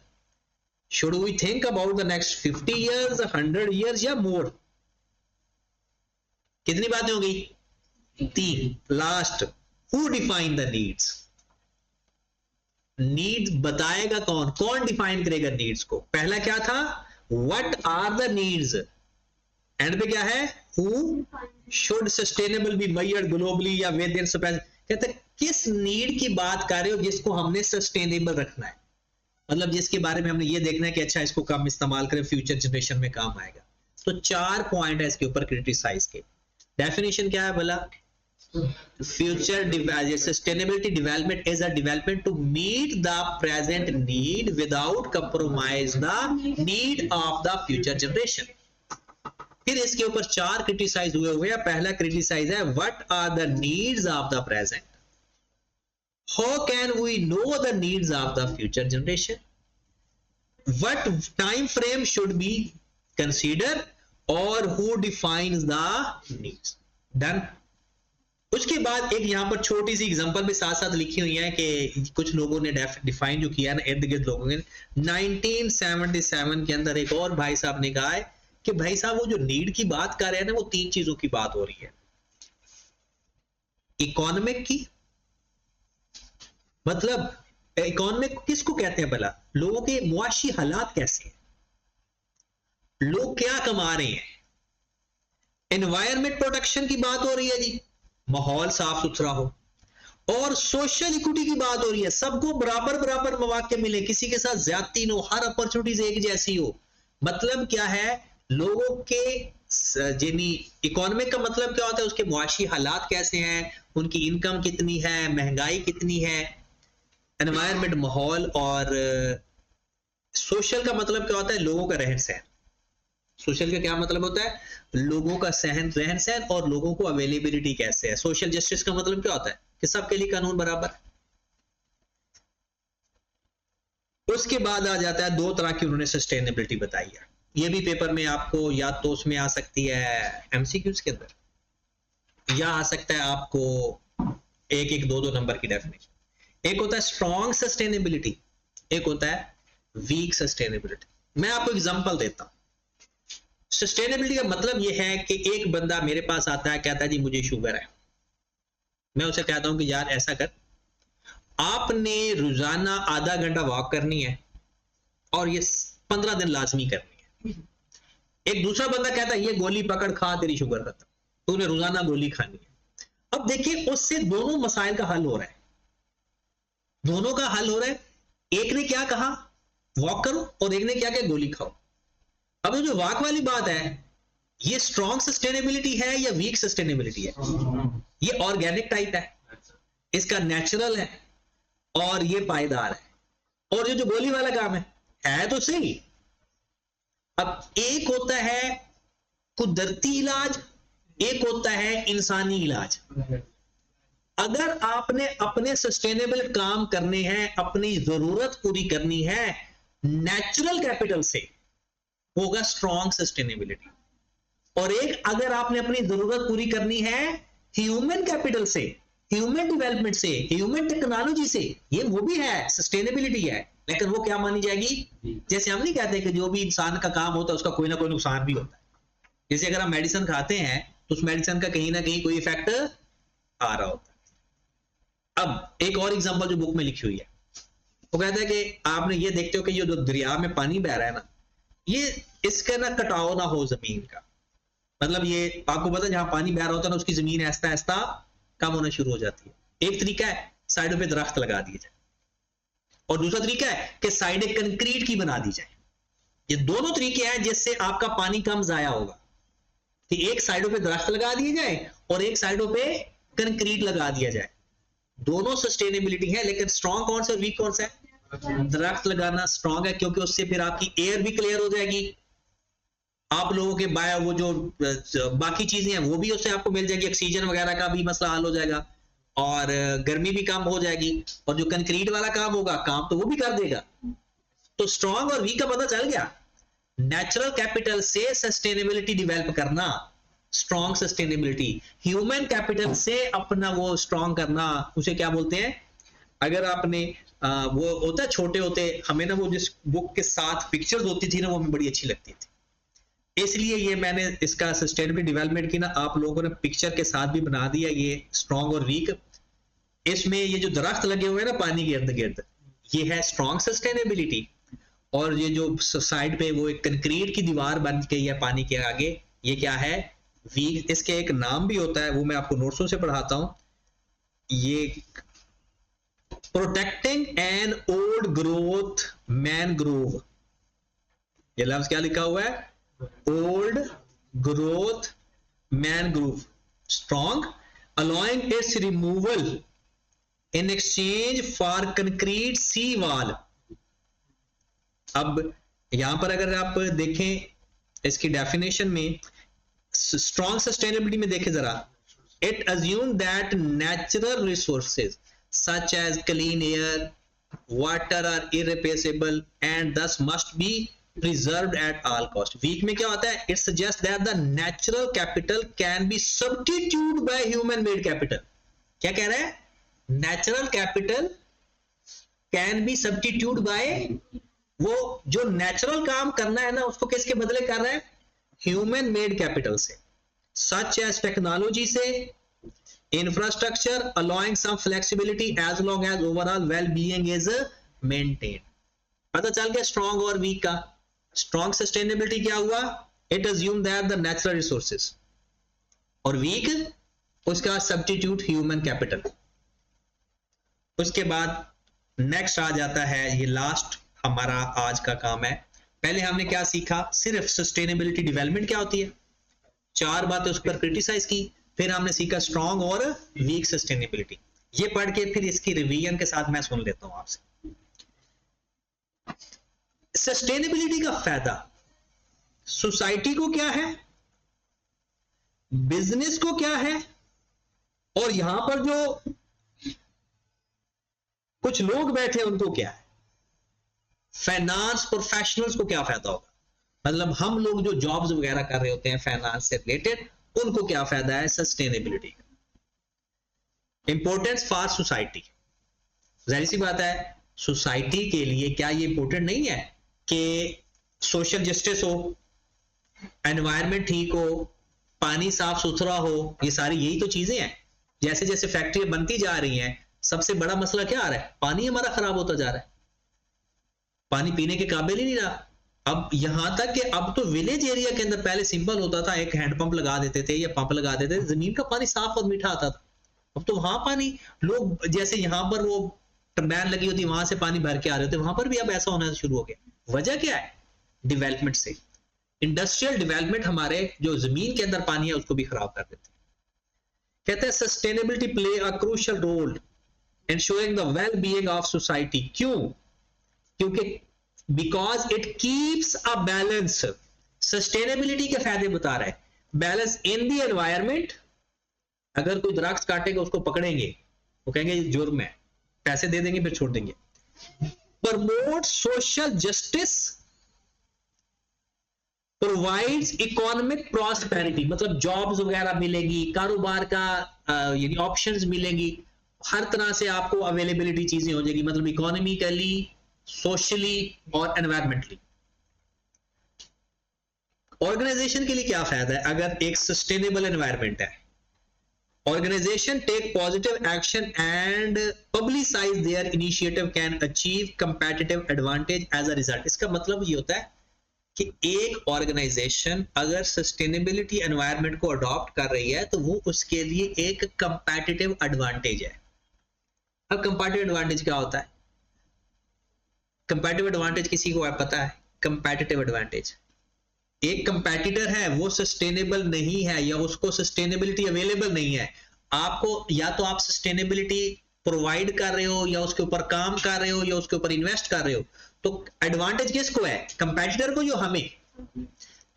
Should we think about the next 50 years, 100 years या मोर? कितनी बातें हो गई? 3। Last, who define the needs? Needs बताएगा कौन? कौन डिफाइन करेगा नीड्स को? पहला क्या था? What are the needs. End पे क्या है? Who should sustainable be measured globally या विद इन। कहते किस नीड की बात कर रहे हो जिसको हमने सस्टेनेबल रखना है? मतलब जिसके बारे में हमने ये देखना है कि अच्छा इसको कम इस्तेमाल करें, फ्यूचर जनरेशन में काम आएगा। तो 4 पॉइंट है इसके ऊपर क्रिटिसाइज के। डेफिनेशन क्या है बोला? Future sustainability development is a development to meet the present need without compromise the need of the future generation. फिर इसके ऊपर 4 क्रिटिसाइज हुए हैं। पहला क्रिटिसाइज है what are the needs of the present, how can we know the needs of the future generation, what time frame should be consider और who defines the needs. Done. उसके बाद एक यहां पर छोटी सी एग्जांपल भी साथ साथ लिखी हुई है कि कुछ लोगों ने डिफाइन जो किया ना इर्द गिर्द लोगों ने। 1977 के अंदर एक और भाई साहब ने कहा है कि भाई साहब वो जो नीड की बात कर रहे हैं ना, वो 3 चीजों की बात हो रही है। इकोनॉमिक की, मतलब इकोनॉमिक किसको कहते हैं भला? लोगों के मुआशी हालात कैसे हैं, लोग क्या कमा रहे हैं। एनवायरमेंट प्रोटेक्शन की बात हो रही है जी, माहौल साफ सुथरा हो। और सोशल इक्विटी की बात हो रही है, सबको बराबर बराबर मौके मिले, किसी के साथ ज्यादती न हो, हर अपॉर्चुनिटीज एक जैसी हो। मतलब क्या है, लोगों के यानी इकोनॉमिक का मतलब क्या होता है, उसके मुआशी हालात कैसे हैं, उनकी इनकम कितनी है, महंगाई कितनी है, एनवायरमेंट माहौल। और सोशल का मतलब क्या होता है, लोगों का रहन सहन। सोशल का क्या मतलब होता है, लोगों का रहन सहन और लोगों को अवेलेबिलिटी कैसे है। सोशल जस्टिस का मतलब क्या होता है कि सबके लिए कानून बराबर। उसके बाद आ जाता है दो तरह की उन्होंने सस्टेनेबिलिटी बताई है, ये भी पेपर में आपको या तो उसमें आ सकती है एमसीक्यूज के अंदर, या आ सकता है आपको एक एक दो दो नंबर की डेफिनेशन। एक होता है स्ट्रॉन्ग सस्टेनेबिलिटी, एक होता है वीक सस्टेनेबिलिटी। मैं आपको एग्जांपल देता हूं। सस्टेनेबिलिटी का मतलब यह है कि एक बंदा मेरे पास आता है, कहता है जी मुझे शुगर है। मैं उसे कहता हूं कि यार ऐसा कर, आपने रोजाना आधा घंटा वॉक करनी है और ये 15 दिन लाजमी करनी है। एक दूसरा बंदा कहता है ये गोली पकड़ खा, तेरी शुगर खत्म, तूने रोजाना गोली खानी है। अब देखिए उससे दोनों मसाइल का हल हो रहा है, दोनों का हल हो रहा है। एक ने क्या कहा, वॉक करो, और एक ने क्या कहा, गोली खाओ। अब जो वॉक वाली बात है, ये स्ट्रॉन्ग सस्टेनेबिलिटी है या वीक सस्टेनेबिलिटी है? ये ऑर्गेनिक टाइप है, इसका नेचुरल है और ये पायदार है। और ये जो गोली वाला काम है तो सही। अब एक होता है कुदरती इलाज, एक होता है इंसानी इलाज। अगर आपने अपने सस्टेनेबल काम करने हैं, अपनी जरूरत पूरी करनी है, नेचुरल कैपिटल से होगा स्ट्रॉन्ग सस्टेनेबिलिटी। और एक अगर आपने अपनी जरूरत पूरी करनी है ह्यूमन कैपिटल से, ह्यूमन डेवलपमेंट से, ह्यूमन टेक्नोलॉजी से, ये वो भी है, सस्टेनेबिलिटी है, लेकिन वो क्या मानी जाएगी? जैसे हम नहीं कहते कि जो भी इंसान का काम होता है उसका कोई ना कोई नुकसान भी होता है। जैसे अगर हम मेडिसिन खाते हैं तो उस मेडिसिन का कहीं ना कहीं कोई इफेक्ट आ रहा होता है। अब एक और एग्जांपल जो बुक में लिखी हुई है, वो कहता है कि आपने ये देखते हो कि ये जो दरिया में पानी बह रहा है ना, ये इसका ना कटाव ना हो जमीन का। मतलब ये आपको पता है जहां पानी बह रहा होता है ना, उसकी जमीन ऐसा ऐसा कम होना शुरू हो जाती है। एक तरीका है साइडों पे दरख्त लगा दिए जाए, और दूसरा तरीका है कि साइडें कंक्रीट की बना दी जाए। ये दोनों तरीके हैं जिससे आपका पानी कम जाया होगा, कि एक साइडों पे दरख्त लगा दिए जाए और एक साइडों पे कंक्रीट लगा दिया जाए। दोनों सस्टेनेबिलिटी है, लेकिन स्ट्रॉन्ग कौन सा और वीक कौन सा है? दरख्त लगाना स्ट्रॉन्ग है, क्योंकि उससे फिर आपकी एयर भी क्लियर हो जाएगी, आप लोगों के बायो वो जो बाकी चीजें हैं वो भी उससे आपको मिल जाएगी, ऑक्सीजन वगैरह का भी मसला हल हो जाएगा, और गर्मी भी कम हो जाएगी, और जो कंक्रीट वाला काम होगा काम तो वो भी कर देगा। तो स्ट्रॉन्ग और वीक का पता चल गया। नेचुरल कैपिटल से सस्टेनेबिलिटी डेवलप करना, स्ट्रॉन्ग सस्टेनेबिलिटी। ह्यूमन कैपिटल से अपना वो स्ट्रॉन्ग करना, उसे क्या बोलते हैं? अगर आपने वो होता है छोटे होते हमें ना, वो जिस बुक के साथ पिक्चर्स होती थी ना, वो हमें बड़ी अच्छी लगती थी, इसलिए ये मैंने इसका सस्टेनेबल डेवलपमेंट की ना आप लोगों ने पिक्चर के साथ भी बना दिया, ये स्ट्रॉन्ग और वीक। इसमें ये जो दरख्त लगे हुए हैं ना पानी के इर्द गिर्द, ये है स्ट्रॉन्ग सस्टेनेबिलिटी। और ये जो साइड पे वो एक कंक्रीट की दीवार बन गई है पानी के आगे, ये क्या है? वीक। इसके एक नाम भी होता है, वो मैं आपको नोट्सों से पढ़ाता हूं। ये protecting an old growth mangrove, ये लफ्ज क्या लिखा हुआ है? Old growth mangrove, strong, allowing its removal in exchange for concrete sea wall। अब यहां पर अगर आप देखें इसकी डेफिनेशन में, स्ट्रॉन्ग सस्टेनेबिलिटी में देखें जरा, it assume that natural resources such as clean air, water are irreplaceable and thus must be preserved at all cost। Weak में क्या होता है? It suggests that the natural capital can be substituted by human made capital। क्या कह रहा है? Natural capital can be substituted by, वो जो नेचुरल काम करना है ना उसको किसके बदले कर रहा है? ह्यूमन मेड कैपिटल से, सच एज टेक्नोलॉजी से, infrastructure, allowing some flexibility as long as overall well being is maintain. पता चल गया स्ट्रॉन्ग और वीक का। स्ट्रॉन्ग सस्टेनेबिलिटी क्या हुआ? It assume that the natural resources, और वीक उसका सब्स्टिट्यूट ह्यूमन कैपिटल। उसके बाद नेक्स्ट आ जाता है, ये लास्ट हमारा आज का काम है। पहले हमने क्या सीखा, सिर्फ सस्टेनेबिलिटी डेवलपमेंट क्या होती है, 4 बातें उस पर क्रिटिसाइज की। फिर हमने सीखा स्ट्रॉन्ग और वीक सस्टेनेबिलिटी। ये पढ़ के फिर इसकी रिवीजन के साथ मैं सुन लेता हूं आपसे। सस्टेनेबिलिटी का फायदा सोसाइटी को क्या है, बिजनेस को क्या है, और यहां पर जो कुछ लोग बैठे हैं उनको क्या है, फाइनेंस प्रोफेशनल्स को क्या फायदा होगा, मतलब हम लोग जो जॉब्स वगैरह कर रहे होते हैं फाइनेंस से रिलेटेड, उनको क्या फायदा है सस्टेनेबिलिटी का। इंपॉर्टेंस फॉर सोसाइटी, जाहिर सी बात है सोसाइटी के लिए क्या ये इंपॉर्टेंट नहीं है कि सोशल जस्टिस हो, एनवायरनमेंट ठीक हो, पानी साफ सुथरा हो, ये सारी यही तो चीजें हैं। जैसे जैसे फैक्ट्रियां बनती जा रही हैं, सबसे बड़ा मसला क्या आ रहा है, पानी हमारा खराब होता जा रहा है, पानी पीने के काबिल ही नहीं रहा। अब यहां तक कि अब तो विलेज एरिया के अंदर पहले सिंपल होता था, एक हैंडपंप लगा देते थे या पंप लगा देते थे, जमीन का पानी साफ और मीठा आता था। अब तो वहां पानी लोग, जैसे यहां पर वो टर्बाइन लगी होती वहां से पानी भर के आ रहे होते, वहां पर भी अब ऐसा होना शुरू हो गया। वजह क्या है, डेवलपमेंट से, इंडस्ट्रियल डेवलपमेंट हमारे जो जमीन के अंदर पानी है उसको भी खराब कर देते हैं। कहते हैं sustainability play a crucial role ensuring the well-being of society। क्यों, क्योंकि because it keeps a balance. Sustainability के फायदे बता रहा है, बैलेंस इन द एनवायरमेंट। अगर कोई दरख्त काटेगा उसको पकड़ेंगे, वो कहेंगे ये जुर्म है, पैसे दे देंगे फिर छोड़ देंगे। Promote social justice, provides economic prosperity, मतलब जॉब्स वगैरह मिलेगी, कारोबार का यानी ऑप्शंस मिलेंगी, हर तरह से आपको अवेलेबिलिटी चीजें हो जाएगी, मतलब इकोनॉमिकली, सोशली और एनवायरमेंटली। ऑर्गेनाइजेशन के लिए क्या फायदा है अगर एक सस्टेनेबल एनवायरमेंट है, organisation take positive action and publicise their initiative can achieve competitive advantage as a result. इसका मतलब ये होता है कि एक ऑर्गेनाइजेशन अगर सस्टेनेबिलिटी एनवायरमेंट को अडॉप्ट कर रही है तो वो उसके लिए एक कंपेटिटिव एडवांटेज है। अब कंपेटिटिव एडवांटेज क्या होता है, कंपेटिटिव एडवांटेज किसी को पता है, कंपेटिटिव एडवांटेज, एक कंपेटिटर है वो सस्टेनेबल नहीं है या उसको सस्टेनेबिलिटी अवेलेबल नहीं है, आपको या तो आप सस्टेनेबिलिटी प्रोवाइड कर रहे हो या उसके ऊपर काम कर रहे हो या उसके ऊपर इन्वेस्ट कर रहे हो, तो एडवांटेज किसको है, कंपेटिटर को, जो हमें,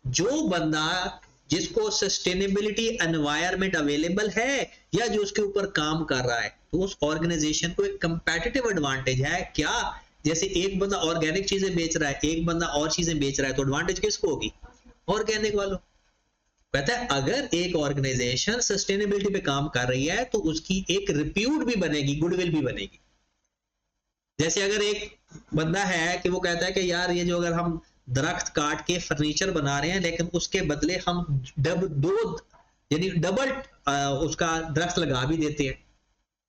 जो बंदा जिसको सस्टेनेबिलिटी एनवायरमेंट अवेलेबल है या जो उसके ऊपर काम कर रहा है, तो उस ऑर्गेनाइजेशन को एक कंपेटिटिव एडवांटेज है। क्या, जैसे एक बंदा ऑर्गेनिक चीजें बेच रहा है, एक बंदा और चीजें बेच रहा है, तो एडवांटेज किसको होगी, ऑर्गेनिक वालों। कहता है अगर एक ऑर्गेनाइजेशन सस्टेनेबिलिटी पे काम कर रही है तो उसकी एक रिप्यूट भी बनेगी, गुडविल भी बनेगी। जैसे अगर एक बंदा है कि वो कहता है कि यार ये जो अगर हम दरख्त काट के फर्नीचर बना रहे हैं लेकिन उसके बदले हम डबल उसका दरख्त लगा भी देते हैं,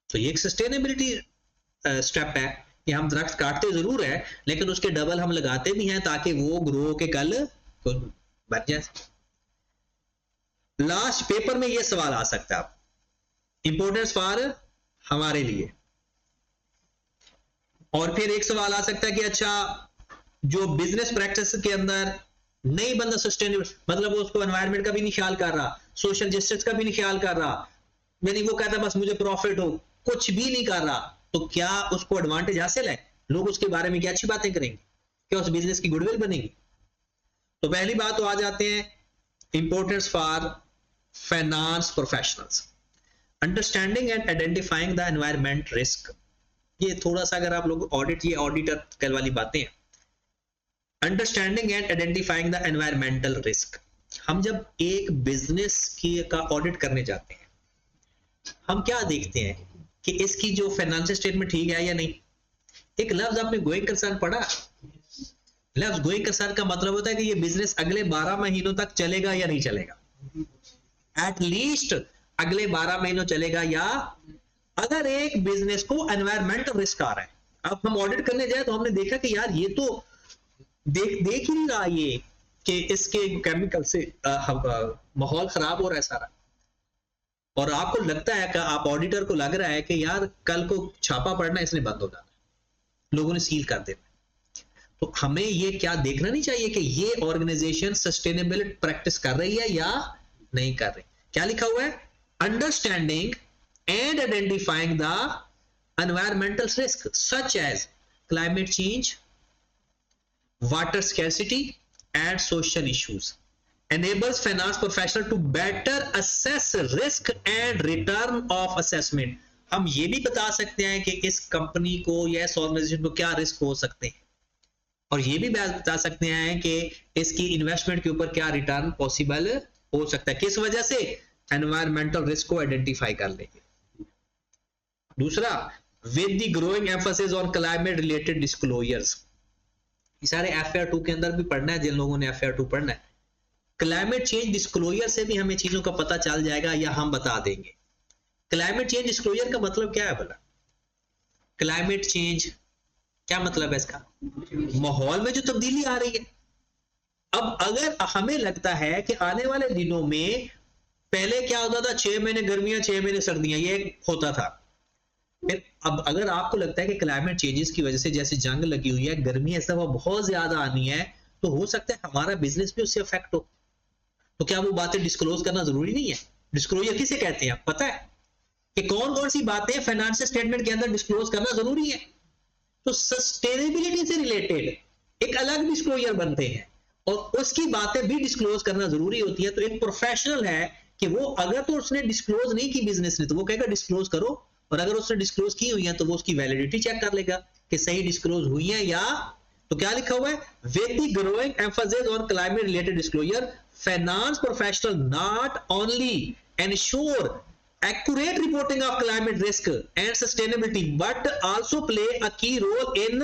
तो ये एक सस्टेनेबिलिटी स्टेप है कि हम दरख्त काटते जरूर है लेकिन उसके डबल हम लगाते भी हैं ताकि वो ग्रो के कल बन जाए। लास्ट पेपर में ये सवाल आ सकता है, इंपॉर्टेंस फॉर हमारे लिए। और फिर एक सवाल आ सकता है कि अच्छा जो बिजनेस प्रैक्टिस के अंदर नहीं बंदा सस्टेनेबल, मतलब उसको एनवायरनमेंट का भी नहीं ख्याल कर रहा, सोशल जस्टिस का भी नहीं ख्याल कर रहा, यानी वो कहता है बस मुझे प्रॉफिट हो, कुछ भी नहीं कर रहा, तो क्या उसको एडवांटेज हासिल है, लोग उसके बारे में क्या अच्छी बातें करेंगे, क्या उस बिजनेस की गुडविल बनेगी। तो पहली बात तो आ जाते हैं importance for finance professionals, understanding and identifying the environment risk. ये थोड़ा सा अगर आप लोग ऑडिट, ये ऑडिटर कल वाली बातें हैं, understanding and identifying the environmental risk. हम जब एक बिजनेस की का ऑडिट करने जाते हैं, हम क्या देखते हैं कि इसकी जो फाइनेंशियल स्टेटमेंट ठीक है या नहीं। एक लफ्ज आपने गोइंग कंसर्न पढ़ा, लफ्ज गोइंग कंसर्न का मतलब होता है कि ये बिजनेस अगले 12 महीनों तक चलेगा या नहीं चलेगा, एटलीस्ट अगले 12 महीनों चलेगा, या अगर एक बिजनेस को एनवायरमेंटल रिस्क आ रहा है, अब हम ऑडिट करने जाए तो हमने देखा कि यार ये तो देख ही नहीं रहा ये कि इसके केमिकल से माहौल खराब हो रहा है सारा, और आपको लगता है कि आप ऑडिटर को लग रहा है कि यार कल को छापा पड़ना इसने बंद हो जाना, लोगों ने सील कर देना, तो हमें ये क्या देखना नहीं चाहिए कि ये ऑर्गेनाइजेशन सस्टेनेबल प्रैक्टिस कर रही है या नहीं कर रही। क्या लिखा हुआ है, understanding and identifying the environmental risk such as climate change, water scarcity and social issues, enables finance professional to better assess risk and return of assessment। हम ये भी बता सकते हैं कि इस कंपनी को या इस ऑर्गेनाइजेशन को क्या रिस्क हो सकते हैं, और ये भी बता सकते हैं कि इसकी इन्वेस्टमेंट के ऊपर क्या रिटर्न पॉसिबल हो सकता है, किस वजह से, एनवायरमेंटल रिस्क को आइडेंटिफाई कर लेंगे। दूसरा, with the growing emphasis on climate related disclosures, ये सारे FAR 2 के अंदर भी पढ़ना है जिन लोगों ने FAR 2 पढ़ना है। क्लाइमेट चेंज डिस्क्लोजर से भी हमें चीजों का पता चल जाएगा या हम बता देंगे। क्लाइमेट चेंज डिस्क्लोजर का मतलब क्या है भला, क्लाइमेट चेंज क्या मतलब है इसका, माहौल में जो तब्दीली आ रही है। अब अगर हमें लगता है कि आने वाले दिनों में पहले क्या होता था, 6 महीने गर्मियां 6 महीने सर्दियां, ये होता था, फिर अब अगर आपको लगता है कि क्लाइमेट चेंजेस की वजह से जैसे जंग लगी हुई है, गर्मी ऐसा बहुत ज्यादा आनी है, तो हो सकता है हमारा बिजनेस भी उससे अफेक्ट हो, तो क्या वो बातें डिस्क्लोज करना जरूरी नहीं है। डिस्क्लोजर किसे कहते हैं, पता है कि कौन कौन सी बातें फाइनेंशियल स्टेटमेंट के अंदर डिस्क्लोज करना जरूरी है। तो सस्टेनेबिलिटी से रिलेटेड एक अलग डिस्क्लोजर बनते हैं और उसकी बातें भी डिस्क्लोज करना जरूरी होती है। तो एक प्रोफेशनल है कि वो अगर तो उसने डिस्क्लोज नहीं की बिजनेस ने, तो वो कहेगा डिस्क्लोज करो, और अगर उसने डिस्क्लोज की हुई है तो वो उसकी वैलिडिटी चेक कर लेगा कि सही डिस्क्लोज हुई है या। तो क्या लिखा हुआ है, with the growing emphasis on climate related disclosure, finance professional not only ensure accurate reporting of climate risk and sustainability but also play a key role in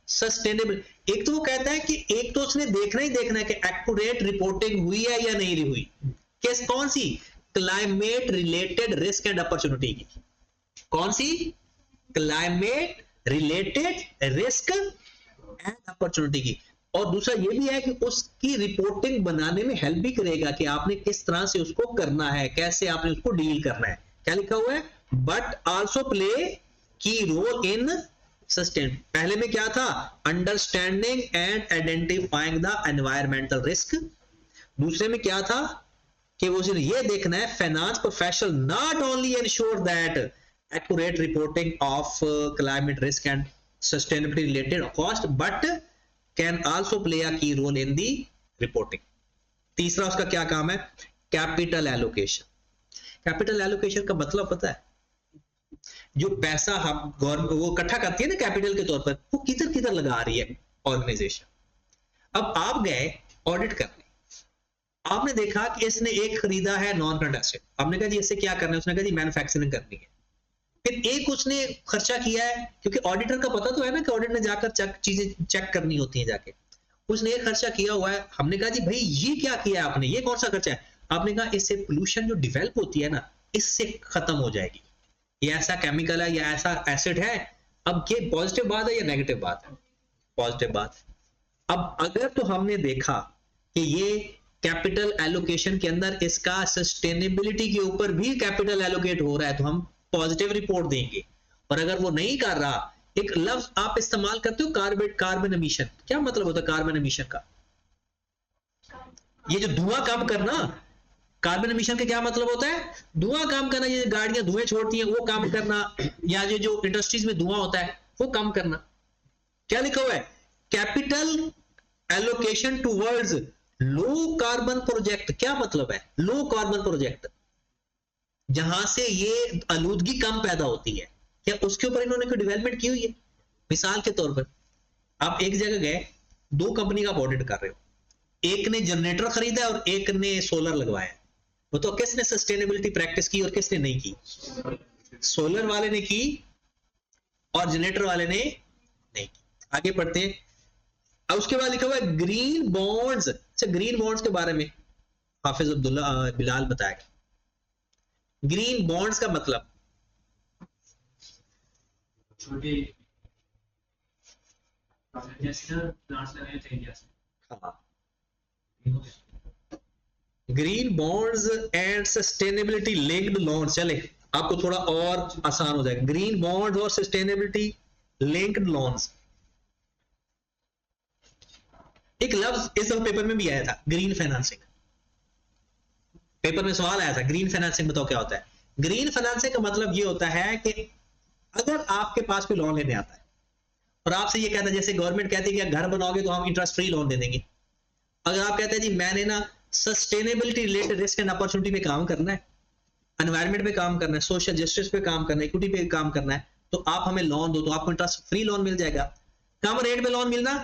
sustainable। एक तो वो कहता है कि एक तो उसने देखना ही देखना है कि accurate reporting हुई है या नहीं हुई, किस कौन सी, climate related risk and opportunity की, कौन सी, climate related risk and opportunity की। और दूसरा ये भी है कि उसकी रिपोर्टिंग बनाने में हेल्प भी करेगा कि आपने किस तरह से उसको करना है, कैसे आपने उसको डील करना है। क्या लिखा हुआ है, बट आल्सो प्ले की रोल इन सस्टेन। पहले में क्या था, understanding and identifying the environmental risk. दूसरे में क्या था कि वो ये देखना है, finance professional not only ensure that accurate reporting of climate risk and sustainability related cost but can also play a key role in the reporting। तीसरा उसका क्या काम है, कैपिटल एलोकेशन। कैपिटल एलोकेशन का मतलब पता है, जो पैसा हम गवर्नमेंट वो इकट्ठा करती है ना कैपिटल के तौर पर, वो किधर किधर लगा रही है ऑर्गेनाइजेशन। अब आप गए ऑडिट करने, आपने देखा कि इसने एक खरीदा है नॉन करंट एसेट, आपने कहा जी इससे क्या करना है, उसने कहा जी मैन्युफैक्चरिंग करनी है। फिर एक उसने खर्चा किया है, क्योंकि ऑडिटर का पता तो है ना कि ऑडिट में जाकर चीजें चेक करनी होती हैं जाके, उसने एक खर्चा किया हुआ है। हमने कहा जी भाई ये क्या किया आपने, ये कौन सा खर्चा है, आपने कहा इससे पोल्यूशन जो डेवलप होती है ना, इससे खत्म हो जाएगी, ये ऐसा केमिकल है या ऐसा एसिड है। अब ये पॉजिटिव बात है या नेगेटिव बात है, पॉजिटिव बात। अब अगर तो हमने देखा कि ये कैपिटल एलोकेशन के अंदर इसका सस्टेनेबिलिटी के ऊपर भी कैपिटल एलोकेट हो रहा है, तो हम पॉजिटिव रिपोर्ट देंगे। और अगर वो नहीं कर रहा, एक लफ्ज आप इस्तेमाल करते हो कार्बन एमिशन, क्या मतलब होता है कार्बन एमिशन का, ये जो धुआं कम करना, कार्बन एमिशन का क्या मतलब होता है, धुआं कम करना, ये गाड़ियां धुएं छोड़ती हैं वो कम करना, या ये जो इंडस्ट्रीज में धुआं होता है वो कम करना। क्या लिखा हुआ है, capital allocation towards low carbon project. क्या मतलब है लो कार्बन प्रोजेक्ट, जहां से ये आलूदगी कम पैदा होती है, क्या उसके ऊपर इन्होंने कोई डेवलपमेंट की हुई है। मिसाल के तौर पर आप एक जगह गए, दो कंपनी का ऑडिट कर रहे हो, एक ने जनरेटर खरीदा और एक ने सोलर लगवाया, वो तो किसने सस्टेनेबिलिटी प्रैक्टिस की और किसने नहीं की, सोलर वाले ने की और जनरेटर वाले ने नहीं की। आगे पढ़ते हैं। अब उसके बाद लिखा हुआ है ग्रीन बॉन्ड्स। अच्छा, ग्रीन बॉन्ड्स के बारे में हाफिज अब्दुल्ला बिलाल बताएगा। ग्रीन बॉन्ड्स का मतलब, छोटे प्लांट्स लगाए थे इंडिया से। हाँ green bonds and sustainability linked loan, चले आपको थोड़ा और आसान हो जाएगा। ग्रीन बॉन्ड्स और सस्टेनेबिलिटी लिंक्ड लोन्स, एक लफ्ज इस पेपर में भी आया था, ग्रीन फाइनेंसिंग। पेपर में सवाल आया था ग्रीन फाइनेंसिंग बताओ क्या होता है। ग्रीन फाइनेंसिंग का मतलब ये होता है कि अगर आपके पास कोई लोन लेने आता है और आपसे ये कहता है, जैसे गवर्नमेंट कहती है कि घर बनाओगे तो हम इंटरेस्ट फ्री लोन दे देंगे। अगर आप कहते हैं जी मैंने ना sustainability related risk and opportunity पे काम करना है, एनवायरमेंट पे काम करना है, सोशल जस्टिस पे काम करना है, इक्विटी पे काम करना है, तो आप हमें लोन दो, तो आपको इंटरेस्ट फ्री लोन मिल जाएगा। कम रेट पे लोन मिलना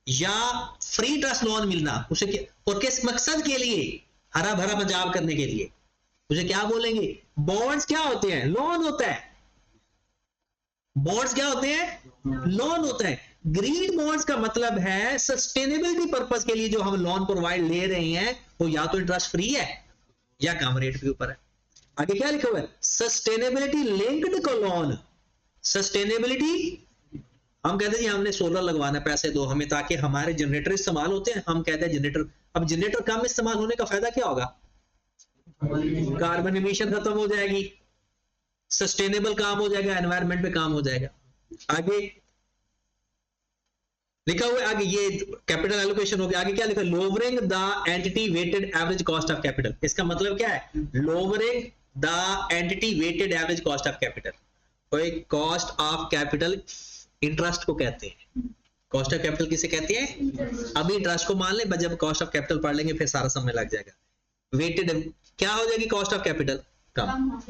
या फ्री इंटरेस्ट लोन मिलना, उसे और किस मकसद के लिए, हरा भरा पंजाब करने के लिए, उसे क्या बोलेंगे? बॉन्ड्स क्या होते हैं? लोन होता है। बॉन्ड्स क्या होते हैं? लोन होता है। ग्रीन बॉन्ड्स का मतलब है सस्टेनेबिलिटी पर्पस के लिए जो हम लोन प्रोवाइड ले रहे हैं वो या तो इंटरेस्ट फ्री है या कम रेट के ऊपर है। आगे क्या लिखा हुआ है? सस्टेनेबिलिटी लिंक्ड को लोन। सस्टेनेबिलिटी, हम कहते हैं जी हमने सोलर लगवाना, पैसे दो हमें ताकि हमारे जनरेटर इस्तेमाल होते हैं, हम कहते हैं जनरेटर, अब जनरेटर कम इस्तेमाल होने का फायदा क्या होगा? कार्बन एमिशन खत्म हो जाएगी, सस्टेनेबल काम हो जाएगा, एनवायरमेंट पे काम हो जाएगा। आगे लिखा हुआ है, आगे ये कैपिटल एलोकेशन हो गया। आगे क्या लिखा? Lowering the entity weighted average cost of capital. इसका मतलब क्या है? Lowering the entity weighted average cost of capital. कोई कॉस्ट ऑफ कैपिटल इंटरेस्ट को कहते हैं। कॉस्ट ऑफ कैपिटल किसे कहते हैं? अभी इंटरेस्ट को मान लें, जब कॉस्ट ऑफ कैपिटल पढ़ लेंगे फिर सारा समझ लग जाएगा। वेटेड क्या हो जाएगी? कॉस्ट ऑफ कैपिटल कम।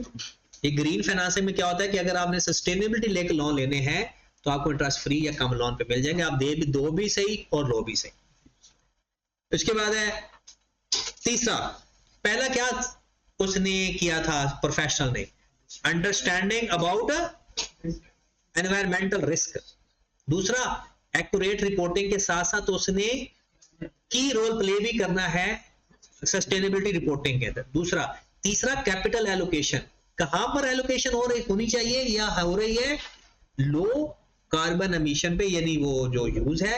ये ग्रीन फाइनेंसिंग में क्या होता है कि अगर आपने सस्टेनेबिलिटी लेकर लोन लेने हैं तो आपको इंटरेस्ट फ्री या कम लोन पे मिल जाएंगे, आप दे भी दो भी सही और लो भी सही। इसके बाद है तीसरा, पहला क्या उसने किया था प्रोफेशनल ने? Understanding about environmental risk. दूसरा, एक्यूरेट रिपोर्टिंग के साथ साथ उसने की रोल प्ले भी करना है सस्टेनेबिलिटी रिपोर्टिंग के अंदर। दूसरा, तीसरा कैपिटल एलोकेशन, कहां पर एलोकेशन हो रही होनी चाहिए या हो रही है? लो कार्बन एमिशन पे, यानी वो जो यूज है,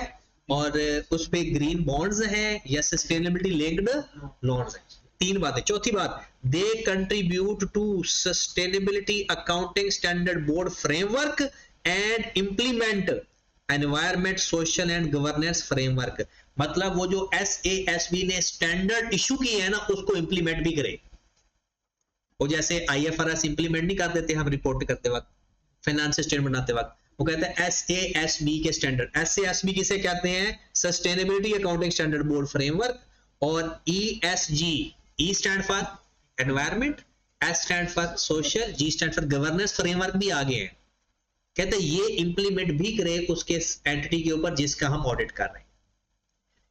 और उस पे ग्रीन बॉन्ड्स हैं या सस्टेनेबिलिटी लिंक्ड लोन्स हैं। तीन बातें। चौथी बात, they contribute to sustainability accounting standard board framework and implement environment social and governance framework. मतलब वो जो SASB ने स्टैंडर्ड इशू किए हैं ना, उसको इंप्लीमेंट भी करे। वो जैसे IFRS इंप्लीमेंट नहीं कर देते हम रिपोर्ट करते वक्त, फाइनेंशियल स्टेटमेंट बनाते वक्त, वो कहते हैं SASB के स्टैंडर्ड। SASB किसे कहते हैं? Sustainability accounting standard board framework. और ESG, E stand for environment, S stand for social, G stand for governance framework भी आगे हैं। कहते हैं ये इंप्लीमेंट भी करे उसके एंटिटी के ऊपर जिसका हम ऑडिट कर रहे हैं।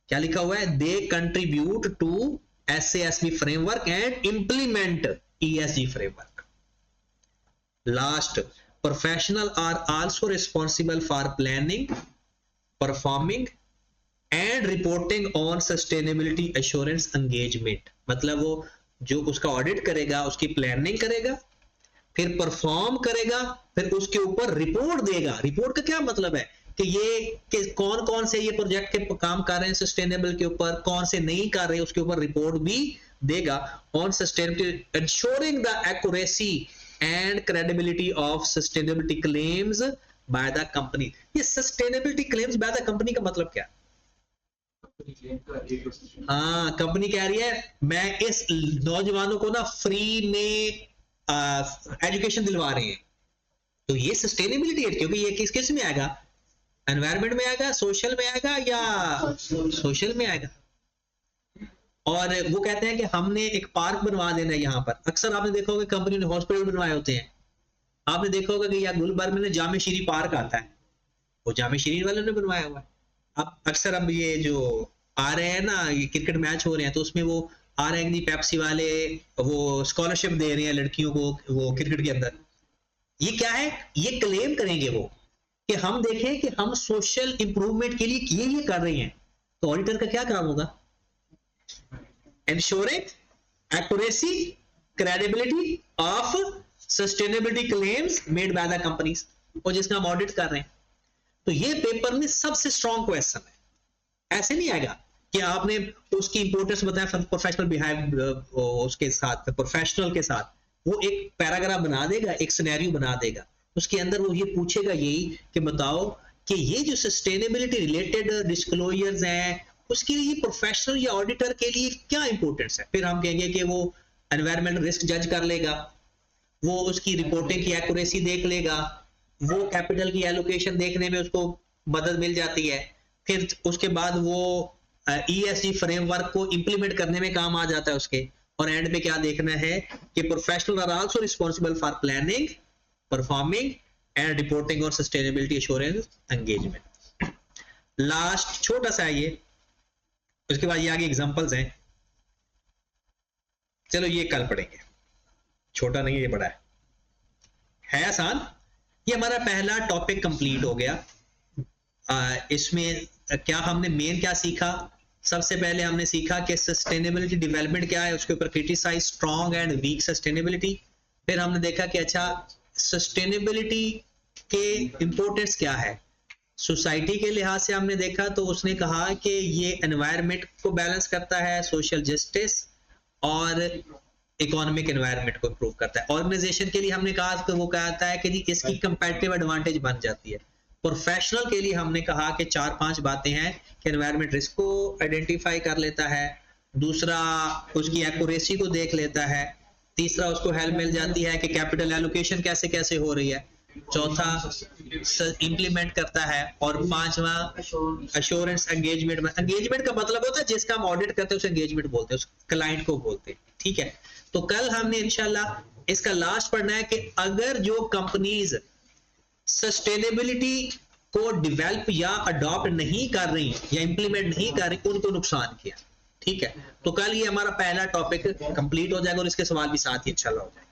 क्या लिखा हुआ है? They contribute to SASB framework and implement ESG framework. Last, professional are also responsible for planning, performing and reporting on sustainability assurance engagement. मतलब वो जो उसका ऑडिट करेगा, उसकी प्लानिंग करेगा, फिर परफॉर्म करेगा, फिर उसके ऊपर रिपोर्ट देगा। रिपोर्ट का क्या मतलब है कि ये कि कौन कौन से ये प्रोजेक्ट के काम कर रहे हैं सस्टेनेबल के ऊपर, कौन से नहीं कर रहे, उसके ऊपर रिपोर्ट भी देगा। On sustainability, ensuring the accuracy and credibility of sustainability claims by the company. ये sustainability claims by the company का मतलब क्या? हाँ, कंपनी कह रही है मैं इस नौजवानों को ना फ्री में एजुकेशन दिलवा रहे हैं, तो ये सस्टेनेबिलिटी है, क्योंकि ये किस किस में आएगा? एनवायरमेंट में आएगा, सोशल में आएगा या सोशल में आएगा। और वो कहते हैं कि हमने एक पार्क बनवा देना है यहाँ पर। अक्सर आपने देखा होगा कंपनी ने हॉस्पिटल बनवाए होते हैं। आपने देखा होगा कि या गुलबर्ग में जामे शीरी पार्क आता है, वो जामे शीरी वालों ने बनवाया हुआ है। अब अक्सर अब ये जो आ रहे हैं ना, ये क्रिकेट मैच हो रहे हैं, तो उसमें वो आ रहे हैं कि पेप्सी वाले वो स्कॉलरशिप दे रहे हैं लड़कियों को वो क्रिकेट के अंदर। ये क्या है? ये क्लेम करेंगे वो कि हम देखें कि हम सोशल इंप्रूवमेंट के लिए ये कर रहे हैं। तो ऑडिटर का क्या काम होगा? Ensuring accuracy, credibility of sustainability claims made by the companies, और जिसका हम ऑडिट कर रहे हैं। तो ये पेपर में सबसे स्ट्रॉन्ग क्वेश्चन है, ऐसे नहीं आएगा कि आपने उसकी इंपोर्टेंस बताया प्रोफेशनल बिहेव उसके साथ, प्रोफेशनल के साथ वो एक पैराग्राफ बना देगा, एक सिनेरियो बना देगा, उसके अंदर वो ये पूछेगा यही कि बताओ कि ये जो सस्टेनेबिलिटी रिलेटेड डिस्क्लोजर्स हैं उसके लिए प्रोफेशनल या ऑडिटर के लिए क्या इंपॉर्टेंस है। फिर हम कहेंगे कि वो एनवायरमेंटल रिस्क जज कर लेगा, वो उसकी रिपोर्टिंग की एक्यूरेसी देख लेगा, वो कैपिटल की एलोकेशन देखने में उसको मदद मिल जाती है, फिर उसके बाद वो ESG फ्रेमवर्क को इंप्लीमेंट करने में काम आ जाता है उसके, और एंड पे क्या देखना है कि professional are also responsible for planning, performing and reporting और सस्टेनेबिलिटी एश्योरेंस एंगेजमेंट। लास्ट छोटा सा ये, उसके बाद ये आगे एग्जांपल्स हैं, चलो ये कल पढ़ेंगे, छोटा नहीं है ये बड़ा है आसान। ये हमारा पहला टॉपिक कंप्लीट हो गया। इसमें क्या हमने मेन क्या सीखा, सबसे पहले हमने सीखा कि सस्टेनेबिलिटी डेवलपमेंट क्या है, उसके ऊपर criticise strong and weak sustainability. फिर हमने देखा कि अच्छा सस्टेनेबिलिटी के इंपॉर्टेंस क्या है सोसाइटी के लिहाज से, हमने देखा तो उसने कहा कि ये एनवायरनमेंट को बैलेंस करता है, सोशल जस्टिस और इकोनॉमिक एनवायरनमेंट को इंप्रूव करता है। ऑर्गेनाइजेशन के लिए हमने कहा कि वो कहता है कि जी इसकी कंपैरेटिव एडवांटेज बन जाती है। प्रोफेशनल के लिए हमने कहा कि 4-5 बातें हैं कि एनवायरनमेंट रिस्क को आइडेंटिफाई कर लेता है, दूसरा उसकी एक्यूरेसी को देख लेता है, तीसरा उसको हेल्प मिल जाती है कि कैपिटल एलोकेशन कैसे कैसे हो रही है, चौथा इंप्लीमेंट करता है, और पांचवा अश्योरेंस एंगेजमेंट। एंगेजमेंट का मतलब होता है जिसका हम ऑडिट करते हैं उसे एंगेजमेंट बोलते हैं, उस क्लाइंट को बोलते हैं, ठीक है। तो कल हमने इंशाल्लाह इसका लास्ट पढ़ना है कि अगर जो कंपनीज सस्टेनेबिलिटी को डेवलप या अडॉप्ट नहीं कर रही या इंप्लीमेंट नहीं कर रही, उनको नुकसान किया, ठीक है। तो कल ये हमारा पहला टॉपिक कंप्लीट हो जाएगा और इसके सवाल भी साथ ही इंशाल्लाह हो जाएंगे।